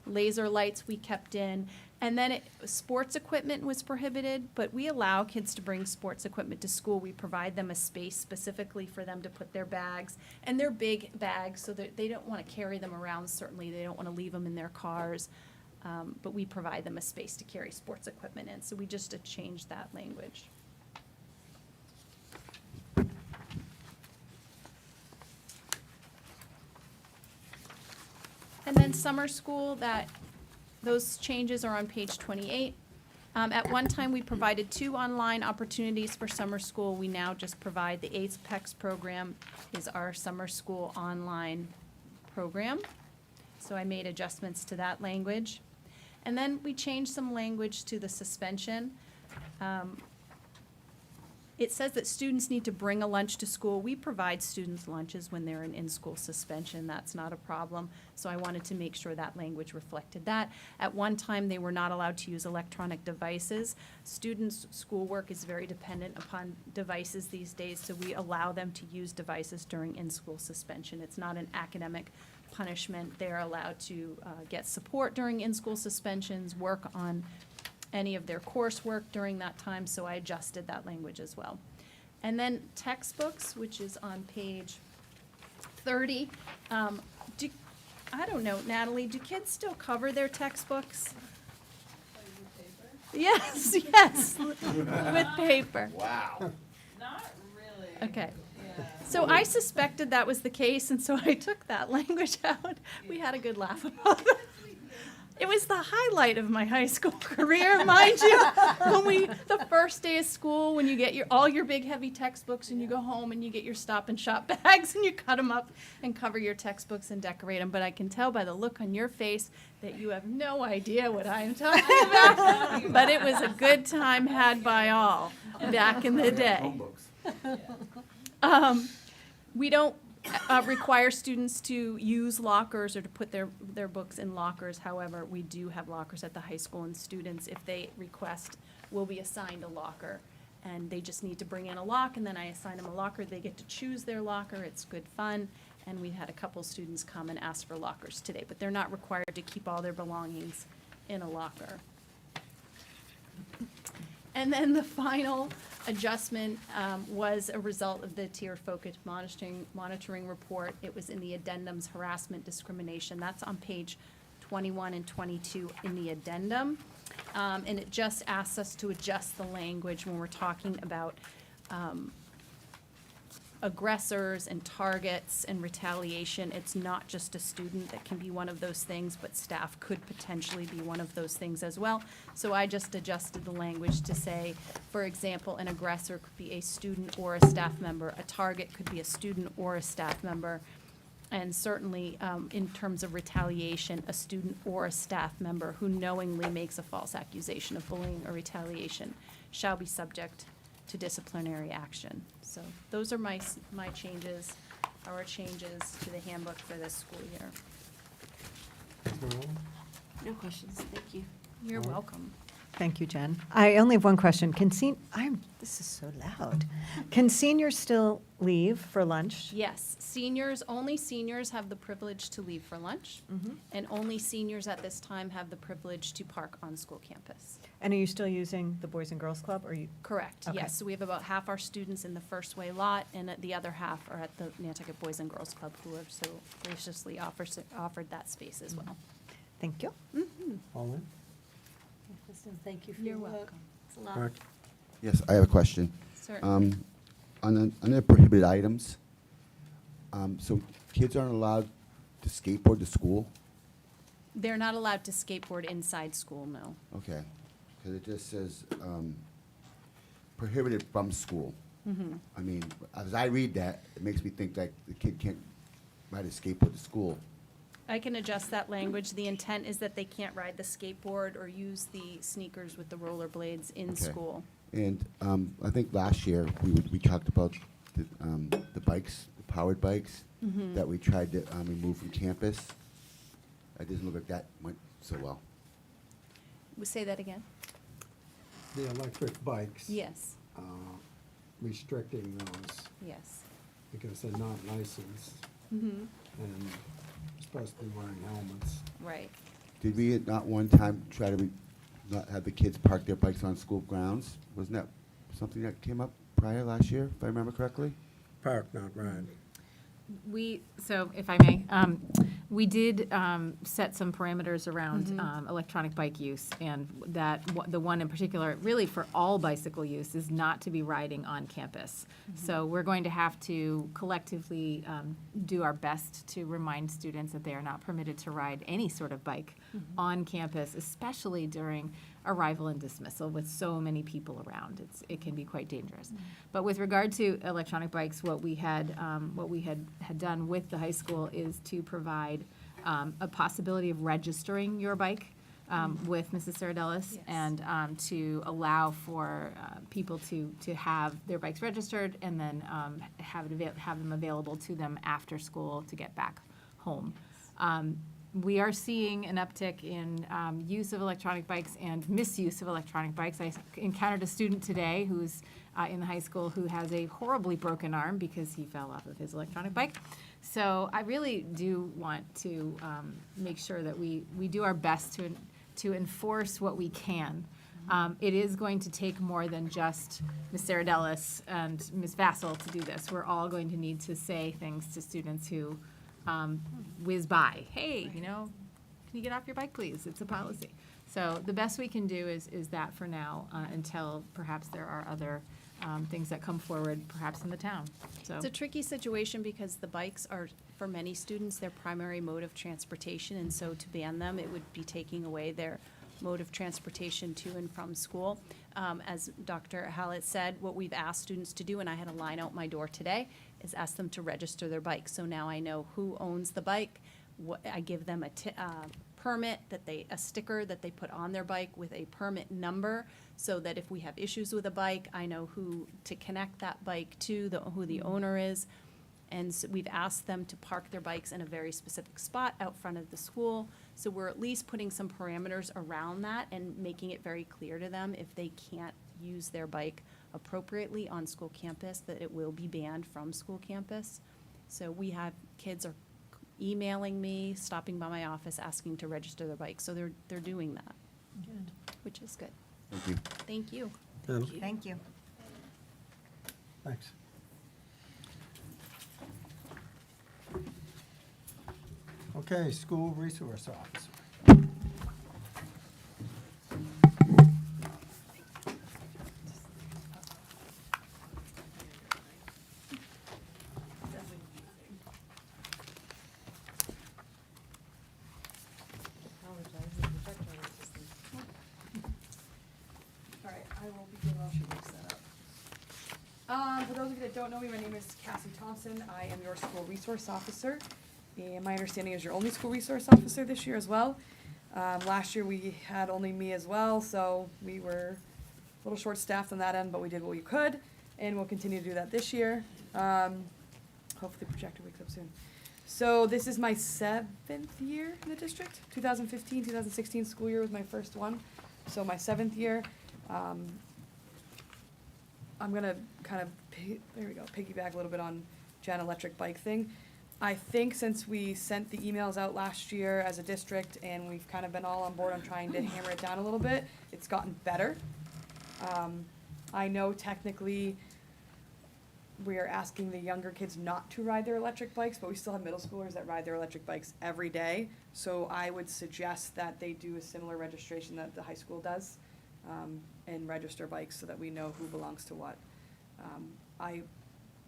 Speaker 12: Laser lights we kept in. And then sports equipment was prohibited, but we allow kids to bring sports equipment to school. We provide them a space specifically for them to put their bags. And they're big bags, so that they don't want to carry them around, certainly. They don't want to leave them in their cars. But we provide them a space to carry sports equipment in. So we just changed that language. And then summer school, those changes are on page 28. At one time, we provided 2 online opportunities for summer school. We now just provide the APEX program is our summer school online program. So I made adjustments to that language. And then we changed some language to the suspension. It says that students need to bring a lunch to school. We provide students lunches when they're in-school suspension. That's not a problem. So I wanted to make sure that language reflected that. At one time, they were not allowed to use electronic devices. Students' schoolwork is very dependent upon devices these days, so we allow them to use devices during in-school suspension. It's not an academic punishment. They're allowed to get support during in-school suspensions, work on any of their coursework during that time, so I adjusted that language as well. And then textbooks, which is on page 30. I don't know, Natalie, do kids still cover their textbooks? Yes, yes, with paper.
Speaker 5: Wow.
Speaker 8: Not really.
Speaker 12: Okay.
Speaker 8: Yeah.
Speaker 12: So I suspected that was the case, and so I took that language out. We had a good laugh about it. It was the highlight of my high school career, mind you. The first day of school, when you get all your big heavy textbooks and you go home and you get your Stop and Shop bags and you cut them up and cover your textbooks and decorate them. But I can tell by the look on your face that you have no idea what I'm talking about. But it was a good time had by all back in the day. We don't require students to use lockers or to put their books in lockers. However, we do have lockers at the high school, and students, if they request, will be assigned a locker. And they just need to bring in a lock, and then I assign them a locker. They get to choose their locker. It's good fun. And we had a couple students come and ask for lockers today, but they're not required to keep all their belongings in a locker. And then the final adjustment was a result of the tier-focused monitoring report. It was in the addendums, harassment, discrimination. That's on page 21 and 22 in the addendum. And it just asks us to adjust the language when we're talking about aggressors and targets and retaliation. It's not just a student that can be one of those things, but staff could potentially be one of those things as well. So I just adjusted the language to say, for example, an aggressor could be a student or a staff member. A target could be a student or a staff member. And certainly, in terms of retaliation, a student or a staff member who knowingly makes a false accusation of bullying or retaliation shall be subject to disciplinary action. So those are my changes, our changes to the handbook for this school year.
Speaker 10: No questions, thank you.
Speaker 12: You're welcome.
Speaker 3: Thank you, Jen. I only have one question. This is so loud. Can seniors still leave for lunch?
Speaker 12: Yes, only seniors have the privilege to leave for lunch, and only seniors at this time have the privilege to park on school campus.
Speaker 3: And are you still using the Boys and Girls Club, or are you?
Speaker 12: Correct,
Speaker 3: Okay.
Speaker 12: yes. So we have about half our students in the First Way lot, and the other half are at the Nantucket Boys and Girls Club, who have so graciously offered that space as well.
Speaker 3: Thank you.
Speaker 2: Pauline?
Speaker 1: Kristen, thank you for
Speaker 12: You're
Speaker 1: your work.
Speaker 12: welcome.
Speaker 1: It's a lot.
Speaker 2: Mark?
Speaker 5: Yes, I have a question.
Speaker 12: Certainly.
Speaker 5: On the prohibited items, so kids aren't allowed to skateboard to school?
Speaker 12: They're not allowed to skateboard inside school, no.
Speaker 5: Okay, because it just says prohibited from school. I mean, as I read that, it makes me think that the kid can't ride a skateboard to school.
Speaker 12: I can adjust that language. The intent is that they can't ride the skateboard or use the sneakers with the rollerblades in
Speaker 5: Okay.
Speaker 12: school.
Speaker 5: And I think last year, we talked about the bikes, the powered bikes, that we tried to remove from campus. It doesn't look like that went so well.
Speaker 12: Say that again?
Speaker 2: The electric bikes.
Speaker 12: Yes,
Speaker 2: Restricting those
Speaker 12: yes.
Speaker 2: because they're not licensed and supposed to be wearing helmets.
Speaker 12: Right.
Speaker 5: Did we at not one time try to not have the kids park their bikes on school grounds? Wasn't that something that came up prior last year, if I remember correctly?
Speaker 2: Park, not ride.
Speaker 6: So if I may, we did set some parameters around electronic bike use, and the one in particular, really for all bicycle use, is not to be riding on campus. So we're going to have to collectively do our best to remind students that they are not permitted to ride any sort of bike on campus, especially during arrival and dismissal with so many people around. It can be quite dangerous. But with regard to electronic bikes, what we had done with the high school is to provide a possibility of registering your bike with Mrs. Saradellis,
Speaker 12: Yes.
Speaker 6: and to allow for people to have their bikes registered and then have them available to them after school to get back home. We are seeing an uptick in use of electronic bikes and misuse of electronic bikes. I encountered a student today who's in the high school who has a horribly broken arm because he fell off of his electronic bike. So I really do want to make sure that we do our best to enforce what we can. It is going to take more than just Ms. Saradellis and Ms. Vassal to do this. We're all going to need to say things to students who whiz by. Hey, can you get off your bike, please? It's a policy. So the best we can do is that for now, until perhaps there are other things that come forward perhaps in the town, so.
Speaker 12: It's a tricky situation because the bikes are, for many students, their primary mode of transportation, and so to ban them, it would be taking away their mode of transportation to and from school. As Dr. Hallett said, what we've asked students to do, and I had a line out my door today, is ask them to register their bike. So now I know who owns the bike. I give them a permit a sticker that they put on their bike with a permit number, so that if we have issues with a bike, I know who to connect that bike to, who the owner is. And so we've asked them to park their bikes in a very specific spot out front of the school. So we're at least putting some parameters around that and making it very clear to them if they can't use their bike appropriately on school campus, that it will be banned from school campus. So we have kids are emailing me, stopping by my office, asking to register their bike. So they're doing that,
Speaker 1: Good.
Speaker 12: which is good.
Speaker 5: Thank you.
Speaker 12: Thank you.
Speaker 2: Natalie?
Speaker 3: Thank you.
Speaker 2: Thanks. Okay, school resource officer.
Speaker 13: All right, I will begin while she looks that up. For those of you that don't know me, my name is Cassie Thompson. I am your school resource officer. And my understanding is your only school resource officer this year as well. Last year we had only me as well, so we were a little short-staffed on that end, but we did what we could, and we'll continue to do that this year. Hopefully the projector wakes up soon. So this is my 7th year in the district. 2015, 2016 school year was my first one, so my 7th year. I'm gonna kind of, there we go, piggyback a little bit on Jen electric bike thing. I think since we sent the emails out last year as a district and we've kind of been all on board on trying to hammer it down a little bit, it's gotten better. I know technically we're asking the younger kids not to ride their electric bikes, but we still have middle schoolers that ride their electric bikes every day. So I would suggest that they do a similar registration that the high school does, and register bikes so that we know who belongs to what. I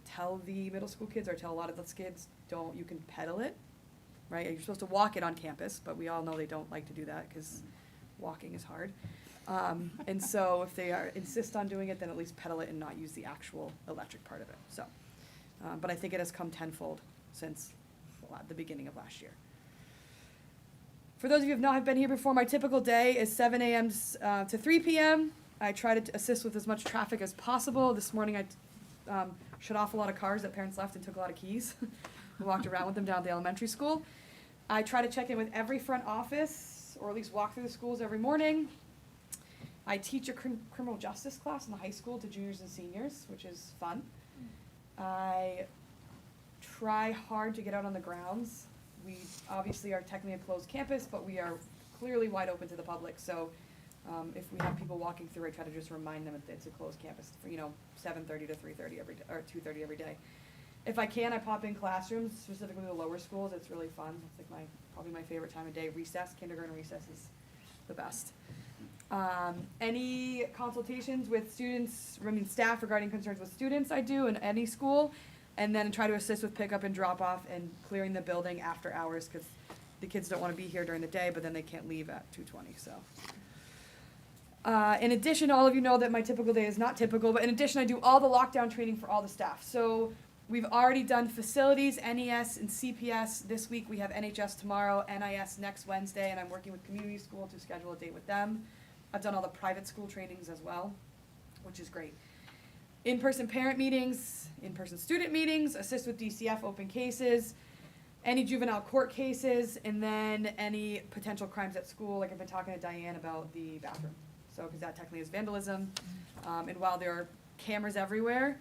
Speaker 13: tell the middle school kids, or tell a lot of those kids, you can pedal it, right? You're supposed to walk it on campus, but we all know they don't like to do that because walking is hard. And so if they insist on doing it, then at least pedal it and not use the actual electric part of it. So, but I think it has come tenfold since the beginning of last year. For those of you who have not been here before, my typical day is 7 a.m. To 3 p.m. I try to assist with as much traffic as possible. This morning I shut off a lot of cars that parents left and took a lot of keys. We walked around with them down at the elementary school. I try to check in with every front office, or at least walk through the schools every morning. I teach a criminal justice class in the high school to juniors and seniors, which is fun. I try hard to get out on the grounds. We obviously are technically a closed campus, but we are clearly wide open to the public. So if we have people walking through, I try to just remind them that it's a closed campus for, 7:30 to 3:30 every day, or 2:30 every day. If I can, I pop in classrooms, specifically the lower schools. It's really fun. It's like probably my favorite time of day. Recess, kindergarten recess is the best. Any consultations with staff regarding concerns with students I do in any school, and then try to assist with pickup and drop off and clearing the building after hours, because the kids don't want to be here during the day, but then they can't leave at 2:20, so. In addition, all of you know that my typical day is not typical, but in addition, I do all the lockdown training for all the staff. So we've already done facilities, NES and CPS. This week we have NHS tomorrow, NIS next Wednesday, and I'm working with community school to schedule a date with them. I've done all the private school trainings as well, which is great. In-person parent meetings, in-person student meetings, assist with DCF open cases, any juvenile court cases, and then any potential crimes at school, like I've been talking to Diane about the bathroom. So, because that technically is vandalism. And while there are cameras everywhere,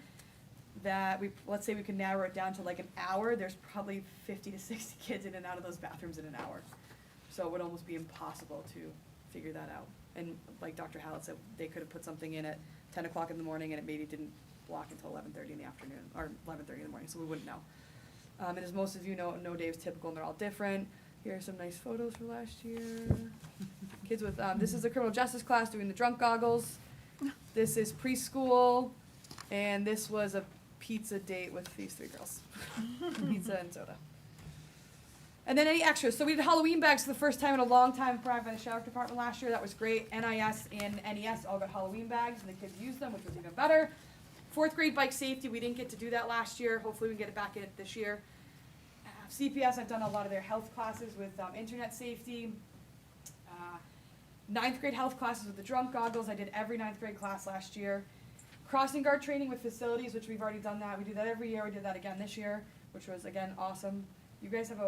Speaker 13: let's say we can narrow it down to like an hour, there's probably 50 to 60 kids in and out of those bathrooms in an hour. So it would almost be impossible to figure that out. And like Dr. Hallett said, they could have put something in at 10 o'clock in the morning and it maybe didn't block until 11:30 in the afternoon, or 11:30 in the morning, so we wouldn't know. And as most of you know, no day is typical and they're all different. Here are some nice photos for last year. Kids with, this is the criminal justice class doing the drunk goggles. This is preschool. And this was a pizza date with these three girls. Pizza and soda. And then any extras. So we did Halloween bags for the first time in a long time, provided by the sheriff department last year. That was great. NIS and NES all got Halloween bags, and the kids used them, which was even better. 4th grade bike safety, we didn't get to do that last year. Hopefully we can get it back in this year. CPS, I've done a lot of their health classes with internet safety. 9th grade health classes with the drunk goggles. I did every 9th grade class last year. Crossing guard training with facilities, which we've already done that. We do that every year. We did that again this year, which was, again, awesome. You guys have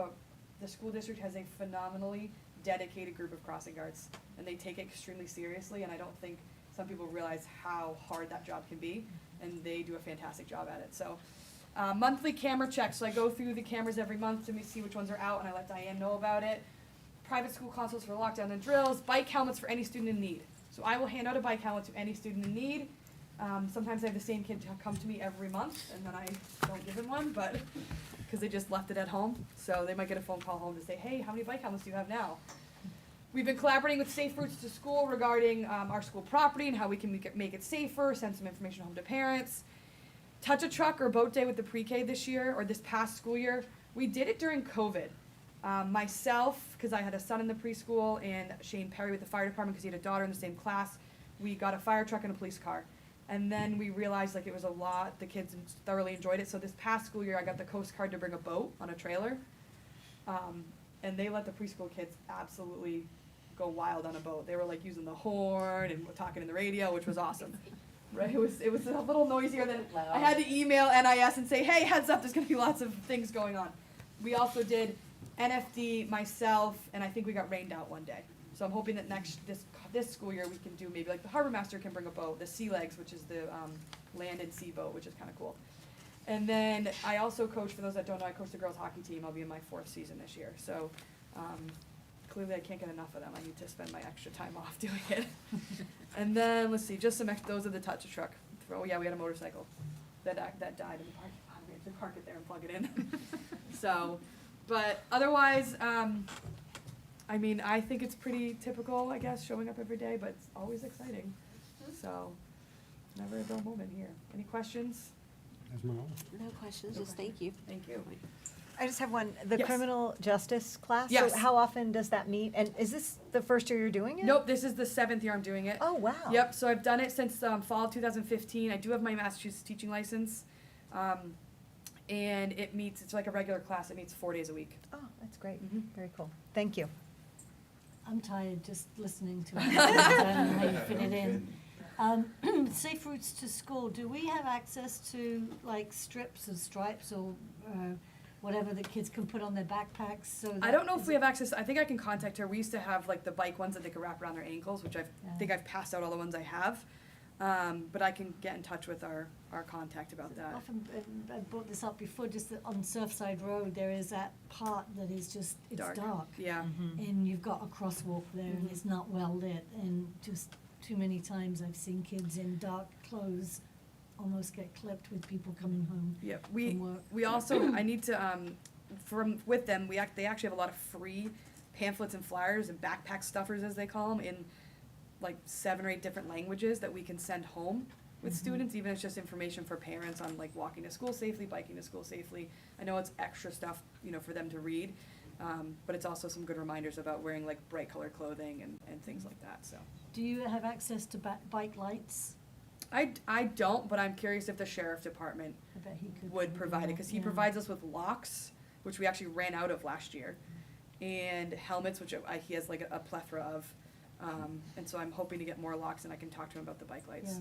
Speaker 13: the school district has a phenomenally dedicated group of crossing guards, and they take it extremely seriously, and I don't think some people realize how hard that job can be, and they do a fantastic job at it. So, monthly camera checks. So I go through the cameras every month to see which ones are out, and I let Diane know about it. Private school consoles for lockdown and drills. Bike helmets for any student in need. So I will hand out a bike helmet to any student in need. Sometimes I have the same kid come to me every month, and then I don't give him one, but because they just left it at home. So they might get a phone call home to say, hey, how many bike helmets do you have now? We've been collaborating with Safe Routes to School regarding our school property and how we can make it safer, send some information home to parents. Touch a Truck or Boat Day with the pre-K this year, or this past school year. We did it during COVID. Myself, because I had a son in the preschool, and Shane Perry with the fire department because he had a daughter in the same class, we got a fire truck and a police car. And then we realized like it was a lot, the kids thoroughly enjoyed it. So this past school year I got the Coast Guard to bring a boat on a trailer. And they let the preschool kids absolutely go wild on a boat. They were like using the horn and talking in the radio, which was awesome. Right? It was a little noisier than I had to email NIS and say, hey, heads up, there's gonna be lots of things going on. We also did NFD, myself, and I think we got rained out one day. So I'm hoping that this school year we can do maybe like the harbor master can bring a boat, the Sea Legs, which is the land and sea boat, which is kind of cool. And then I also coach, for those that don't know, I coach the girls hockey team. I'll be in my 4th season this year. So clearly I can't get enough of them. I need to spend my extra time off doing it. And then let's see, just some those are the Touch a Truck. Oh yeah, we had a motorcycle that died in the parking lot. We had to park it there and plug it in. So, but otherwise, I mean, I think it's pretty typical, I guess, showing up every day, but it's always exciting. So, never a dull moment here. Any questions?
Speaker 2: Esmeralda?
Speaker 10: No questions, just thank you.
Speaker 13: Thank you.
Speaker 3: I just have one, the
Speaker 13: Yes.
Speaker 3: criminal justice class?
Speaker 13: Yes.
Speaker 3: So how often does that meet? And is this the first year you're doing it?
Speaker 13: Nope, this is the 7th year I'm doing it.
Speaker 3: Oh, wow.
Speaker 13: Yep, so I've done it since fall of 2015. I do have my Massachusetts teaching license. And it's like a regular class. It meets 4 days a week.
Speaker 3: Oh, that's great.
Speaker 13: Mhm.
Speaker 3: Very cool. Thank you.
Speaker 1: I'm tired just listening to it. I don't know how you fit it in. Safe Routes to School, do we have access to like strips or stripes or whatever the kids can put on their backpacks? So
Speaker 13: I don't know if we have access. I think I can contact her. We used to have like the bike ones that they could wrap around their ankles, which I think I've passed out all the ones I have. But I can get in touch with our contact about that.
Speaker 1: Often, I brought this up before, just that on Surfside Road, there is that part that is just, it's dark.
Speaker 13: Yeah.
Speaker 1: And you've got a crosswalk there and it's not well lit, and just too many times I've seen kids in dark clothes almost get clipped with people coming home
Speaker 13: Yeah.
Speaker 1: from work.
Speaker 13: We also, I need to, with them, they actually have a lot of free pamphlets and flyers and backpack stuffers, as they call them, in like 7 or 8 different languages that we can send home with students, even if it's just information for parents on like walking to school safely, biking to school safely. I know it's extra stuff, for them to read, but it's also some good reminders about wearing like bright colored clothing and things like that, so.
Speaker 1: Do you have access to bike lights?
Speaker 13: I don't, but I'm curious if the sheriff department
Speaker 1: I bet he could.
Speaker 13: would provide it, because he
Speaker 1: Yeah.
Speaker 13: provides us with locks, which we actually ran out of last year, and helmets, which he has like a plethora of. And so I'm hoping to get more locks, and I can talk to him about the bike
Speaker 1: Yeah.
Speaker 13: lights.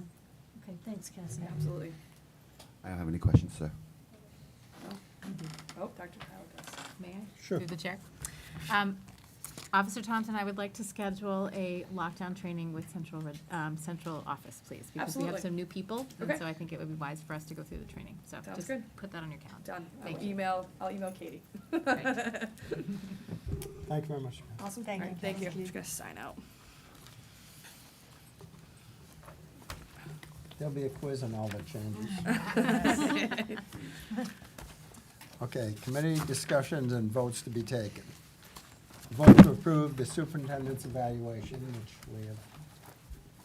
Speaker 1: Okay, thanks, Cassie.
Speaker 13: Absolutely.
Speaker 5: I don't have any questions, sir.
Speaker 13: Oh, Dr. Howard does.
Speaker 6: May I?
Speaker 2: Sure.
Speaker 6: Through the chair. Officer Thompson, I would like to schedule a lockdown training with central office, please. Because we
Speaker 13: Absolutely.
Speaker 6: have some new people, and
Speaker 13: Okay.
Speaker 6: so I think it would be wise for us to go through the training. So
Speaker 13: Sounds
Speaker 6: just
Speaker 13: good.
Speaker 6: put that on your calendar.
Speaker 13: Done.
Speaker 6: Thank
Speaker 13: I'll
Speaker 6: you.
Speaker 13: email Katie.
Speaker 6: Great.
Speaker 2: Thank you very much.
Speaker 13: Awesome.
Speaker 3: Thank
Speaker 13: All right,
Speaker 3: you.
Speaker 13: thank you.
Speaker 3: Thank
Speaker 13: I'm
Speaker 3: you.
Speaker 13: just gonna sign out.
Speaker 2: There'll be a quiz on all the changes. Okay, committee discussions and votes to be taken. Vote to approve the superintendent's evaluation, which we have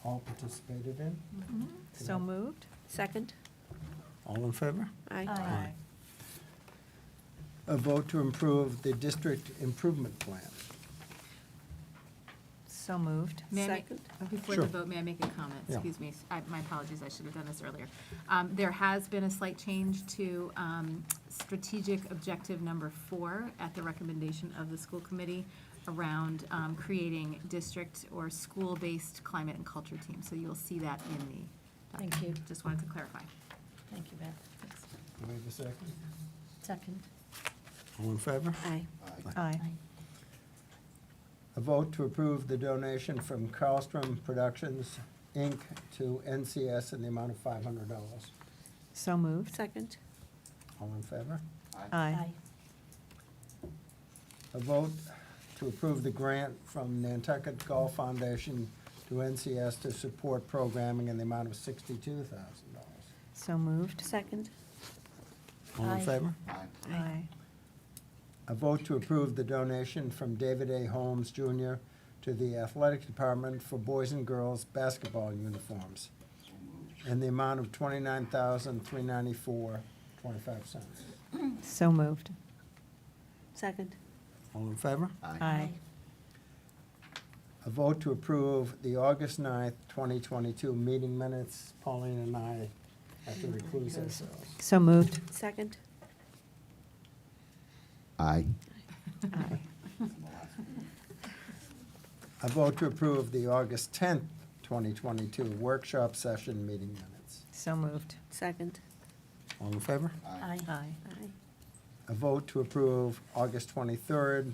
Speaker 2: all participated in.
Speaker 3: So moved?
Speaker 10: Second?
Speaker 2: All in favor?
Speaker 10: Aye.
Speaker 2: A vote to improve the district improvement plan.
Speaker 3: So moved.
Speaker 6: May I make,
Speaker 10: Second.
Speaker 6: before
Speaker 2: Sure.
Speaker 6: the vote, may I make a comment?
Speaker 2: Yeah.
Speaker 6: Excuse me, my apologies, I should have done this earlier. There has been a slight change to strategic objective number 4 at the recommendation of the school committee around creating district or school-based climate and culture teams. So you'll see that in the
Speaker 1: Thank
Speaker 6: document.
Speaker 1: you.
Speaker 6: Just wanted to clarify.
Speaker 1: Thank you, Beth.
Speaker 2: Do we have a second?
Speaker 1: Second.
Speaker 2: All in favor?
Speaker 10: Aye.
Speaker 3: Aye.
Speaker 2: A vote to approve the donation from Carlstrom Productions, Inc. to NCS in the amount of $500.
Speaker 3: So moved.
Speaker 10: Second.
Speaker 2: All in favor?
Speaker 3: Aye.
Speaker 2: A vote to approve the grant from Nantucket Golf Foundation to NCS to support programming in the amount of $62,000.
Speaker 3: So moved.
Speaker 10: Second.
Speaker 2: All in
Speaker 1: Aye.
Speaker 2: favor?
Speaker 3: Aye.
Speaker 2: A vote to approve the donation from David A. Holmes Jr. to the athletic department for boys and girls basketball uniforms in the amount of $29,394.25.
Speaker 3: So moved.
Speaker 10: Second.
Speaker 2: All in favor?
Speaker 3: Aye.
Speaker 2: A vote to approve the August 9th, 2022 meeting minutes. Pauline and I have to recluse ourselves.
Speaker 3: So moved.
Speaker 10: Second.
Speaker 5: Aye.
Speaker 3: Aye.
Speaker 2: A vote to approve the August 10th, 2022 workshop session meeting minutes.
Speaker 3: So moved.
Speaker 10: Second.
Speaker 2: All in favor?
Speaker 1: Aye.
Speaker 3: Aye.
Speaker 10: Aye.
Speaker 2: A vote to approve August 23rd,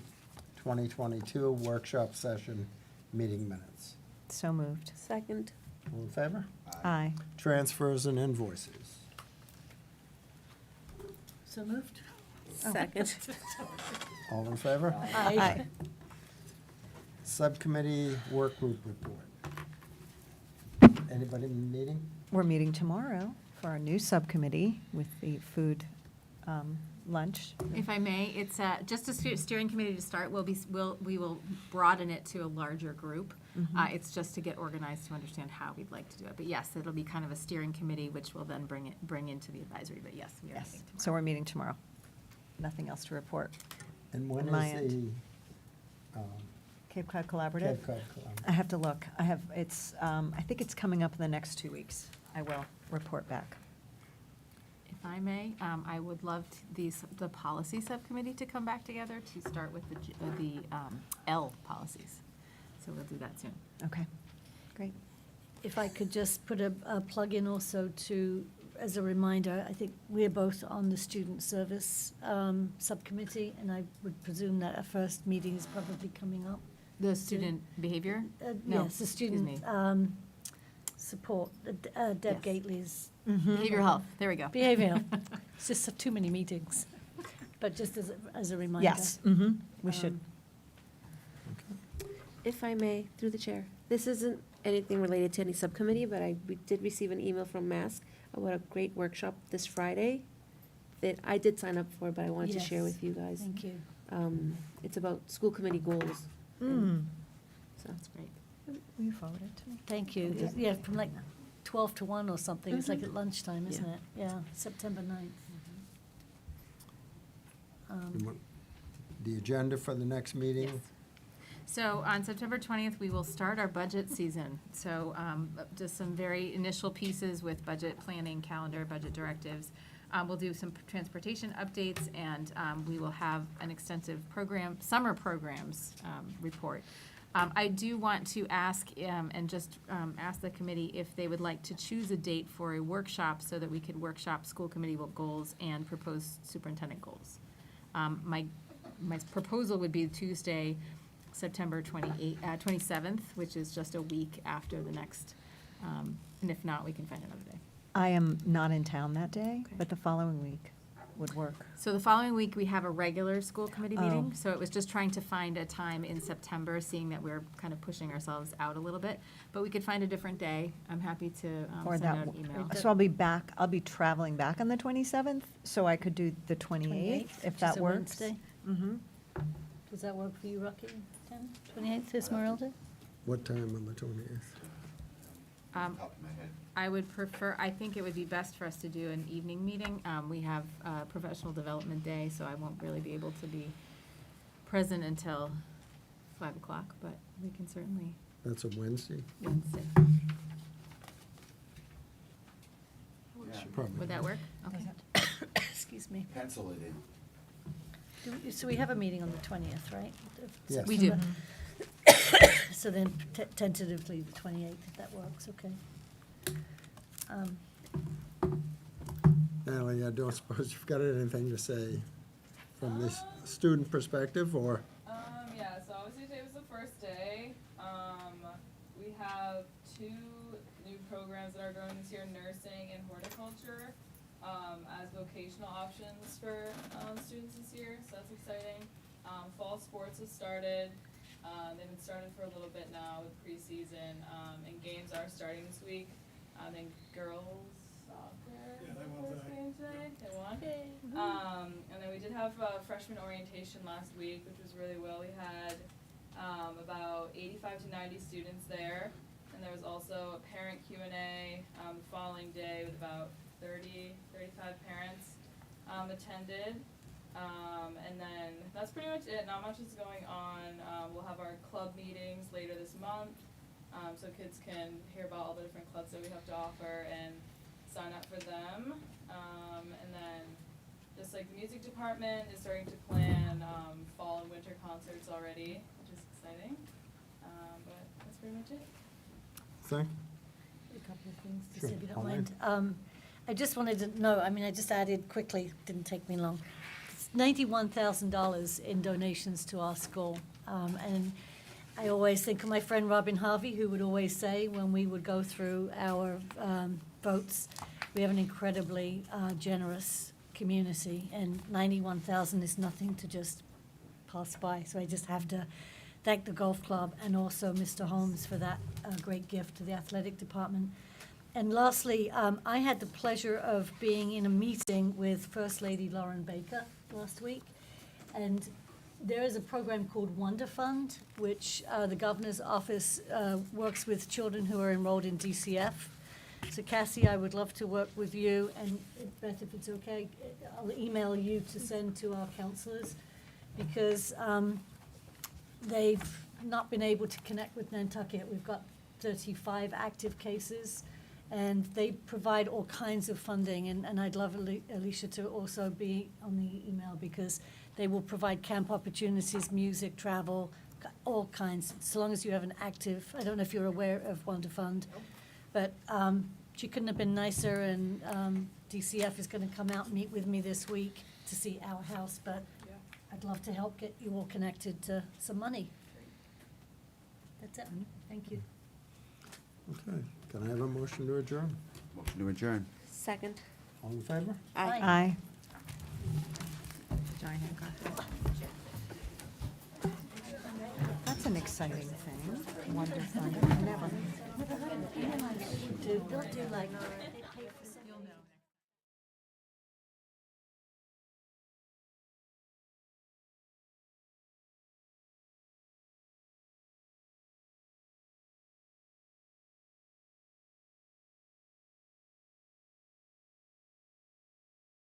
Speaker 2: 2022 workshop session meeting minutes.
Speaker 3: So moved.
Speaker 10: Second.
Speaker 2: All in favor?
Speaker 3: Aye.
Speaker 2: Transfers and invoices.
Speaker 1: So moved?
Speaker 10: Second.
Speaker 2: All in favor?
Speaker 3: Aye.
Speaker 2: Subcommittee work group report. Anybody meeting?
Speaker 3: We're meeting tomorrow for our new subcommittee with the food lunch.
Speaker 6: If I may, it's just a steering committee to start. We will broaden it to a larger group. It's just to get organized to understand how we'd like to do it. But yes, it'll be kind of a steering committee, which will then bring into the advisory. But yes, we are
Speaker 3: Yes.
Speaker 6: meeting tomorrow.
Speaker 3: So we're meeting tomorrow. Nothing else to report.
Speaker 2: And when
Speaker 3: On my
Speaker 2: is
Speaker 3: end.
Speaker 2: the
Speaker 3: Cape Cod Collaborative?
Speaker 2: Cape Cod Club?
Speaker 3: I have to look. I think it's coming up in the next 2 weeks. I will report back.
Speaker 6: If I may, I would love the policy subcommittee to come back together to start with the L policies. So we'll do that soon.
Speaker 3: Okay, great.
Speaker 1: If I could just put a plug in also to, as a reminder, I think we're both on the student service subcommittee, and I would presume that our first meeting is probably coming up.
Speaker 6: The student behavior? No,
Speaker 1: Yes, the
Speaker 6: excuse
Speaker 1: student
Speaker 6: me.
Speaker 1: support, Deb
Speaker 6: Yes.
Speaker 1: Gately's
Speaker 6: Behavioral health, there we go.
Speaker 1: behavioral. It's just too many meetings, but just as a reminder.
Speaker 3: Yes, we should.
Speaker 10: If I may, through the chair, this isn't anything related to any subcommittee, but we did receive an email from Mask about a great workshop this Friday that I did sign up for, but I wanted to share
Speaker 1: Yes.
Speaker 10: with you guys.
Speaker 1: Thank you.
Speaker 10: It's about school committee goals.
Speaker 3: Mm.
Speaker 10: So,
Speaker 6: That's great.
Speaker 3: Will you forward it to me?
Speaker 1: Thank you.
Speaker 10: Yeah.
Speaker 1: Yeah, from like 12 to 1 or something. It's like at lunchtime, isn't
Speaker 10: Yeah.
Speaker 1: it? Yeah, September 9th.
Speaker 2: And what- The agenda for the next meeting?
Speaker 6: Yes. So on September 20th, we will start our budget season. So just some very initial pieces with budget planning, calendar, budget directives. We'll do some transportation updates, and we will have an extensive summer programs report. I do want to ask, and just ask the committee if they would like to choose a date for a workshop so that we could workshop school committee goals and propose superintendent goals. My proposal would be Tuesday, September 27th, which is just a week after the next, and if not, we can find another day.
Speaker 3: I am not in town that day,
Speaker 6: Okay.
Speaker 3: but the following week would work.
Speaker 6: So the following week, we have a regular school committee meeting.
Speaker 3: Oh.
Speaker 6: So it was just trying to find a time in September, seeing that we're kind of pushing ourselves out a little bit. But we could find a different day. I'm happy to
Speaker 3: Or
Speaker 6: send
Speaker 3: that
Speaker 6: out an email.
Speaker 3: So I'll be traveling back on the 27th, so I could do the 28th, if
Speaker 1: which
Speaker 3: that
Speaker 1: is a
Speaker 3: works.
Speaker 1: Wednesday.
Speaker 3: Mm-hmm.
Speaker 1: Does that work for you, Rocky? 28th is Memorial Day?
Speaker 2: What time on the 20th?
Speaker 5: Top of my head.
Speaker 6: I would prefer, I think it would be best for us to do an evening meeting. We have Professional Development Day, so I won't really be able to be present until 5 o'clock, but we can certainly
Speaker 2: That's a Wednesday?
Speaker 6: Wednesday.
Speaker 2: Probably.
Speaker 6: Would that work? Okay.
Speaker 1: Excuse me.
Speaker 5: Pencil it in.
Speaker 1: So we have a meeting on the 20th, right? of
Speaker 2: Yes.
Speaker 6: We do.
Speaker 1: September? So then tentatively the 28th, if that works, okay.
Speaker 2: Natalie, I don't suppose you've got anything to say from this student perspective, or?
Speaker 8: Yeah, so obviously today was the first day. We have 2 new programs that are growing this year, nursing and horticulture, as vocational options for students this year, so that's exciting. Fall sports has started. They've been started for a little bit now with preseason, and games are starting this week. Then girls soccer, first game today, they won. And then we did have freshman orientation last week, which was really well. We had about 85 to 90 students there, and there was also a parent Q&A the following day with about 35 parents attended. And then that's pretty much it. Not much is going on. We'll have our club meetings later this month, so kids can hear about all the different clubs that we have to offer and sign up for them. And then just like the music department is starting to plan fall and winter concerts already, which is exciting. But that's pretty much it.
Speaker 2: Think?
Speaker 1: A couple of things to
Speaker 2: Sure,
Speaker 1: say, if you don't
Speaker 2: Pauline.
Speaker 1: mind. I just wanted to know, I mean, I just added quickly, didn't take me long. It's $91,000 in donations to our school. And I always think of my friend Robin Harvey, who would always say when we would go through our votes, we have an incredibly generous community, and 91,000 is nothing to just pass by. So I just have to thank the golf club and also Mr. Holmes for that great gift to the athletic department. And lastly, I had the pleasure of being in a meeting with First Lady Lauren Baker last week. And there is a program called Wonder Fund, which the governor's office works with children who are enrolled in DCF. So Cassie, I would love to work with you, and Beth, if it's okay, I'll email you to send to our counselors, because they've not been able to connect with Nantucket. We've got 35 active cases, and they provide all kinds of funding, and I'd love Alicia to also be on the email, because they will provide camp opportunities, music, travel, all kinds, so long as you have an active, I don't know if you're aware of Wonder Fund, but she couldn't have been nicer, and DCF is going to come out and meet with me this week to see our house, but I'd love to help get you all connected to some money. That's it. Thank you.
Speaker 2: Okay, can I have a motion to adjourn?
Speaker 5: Motion to adjourn.
Speaker 10: Second.
Speaker 2: All in favor?
Speaker 1: Aye.
Speaker 3: That's an exciting thing. Wonderful.
Speaker 1: They'll do like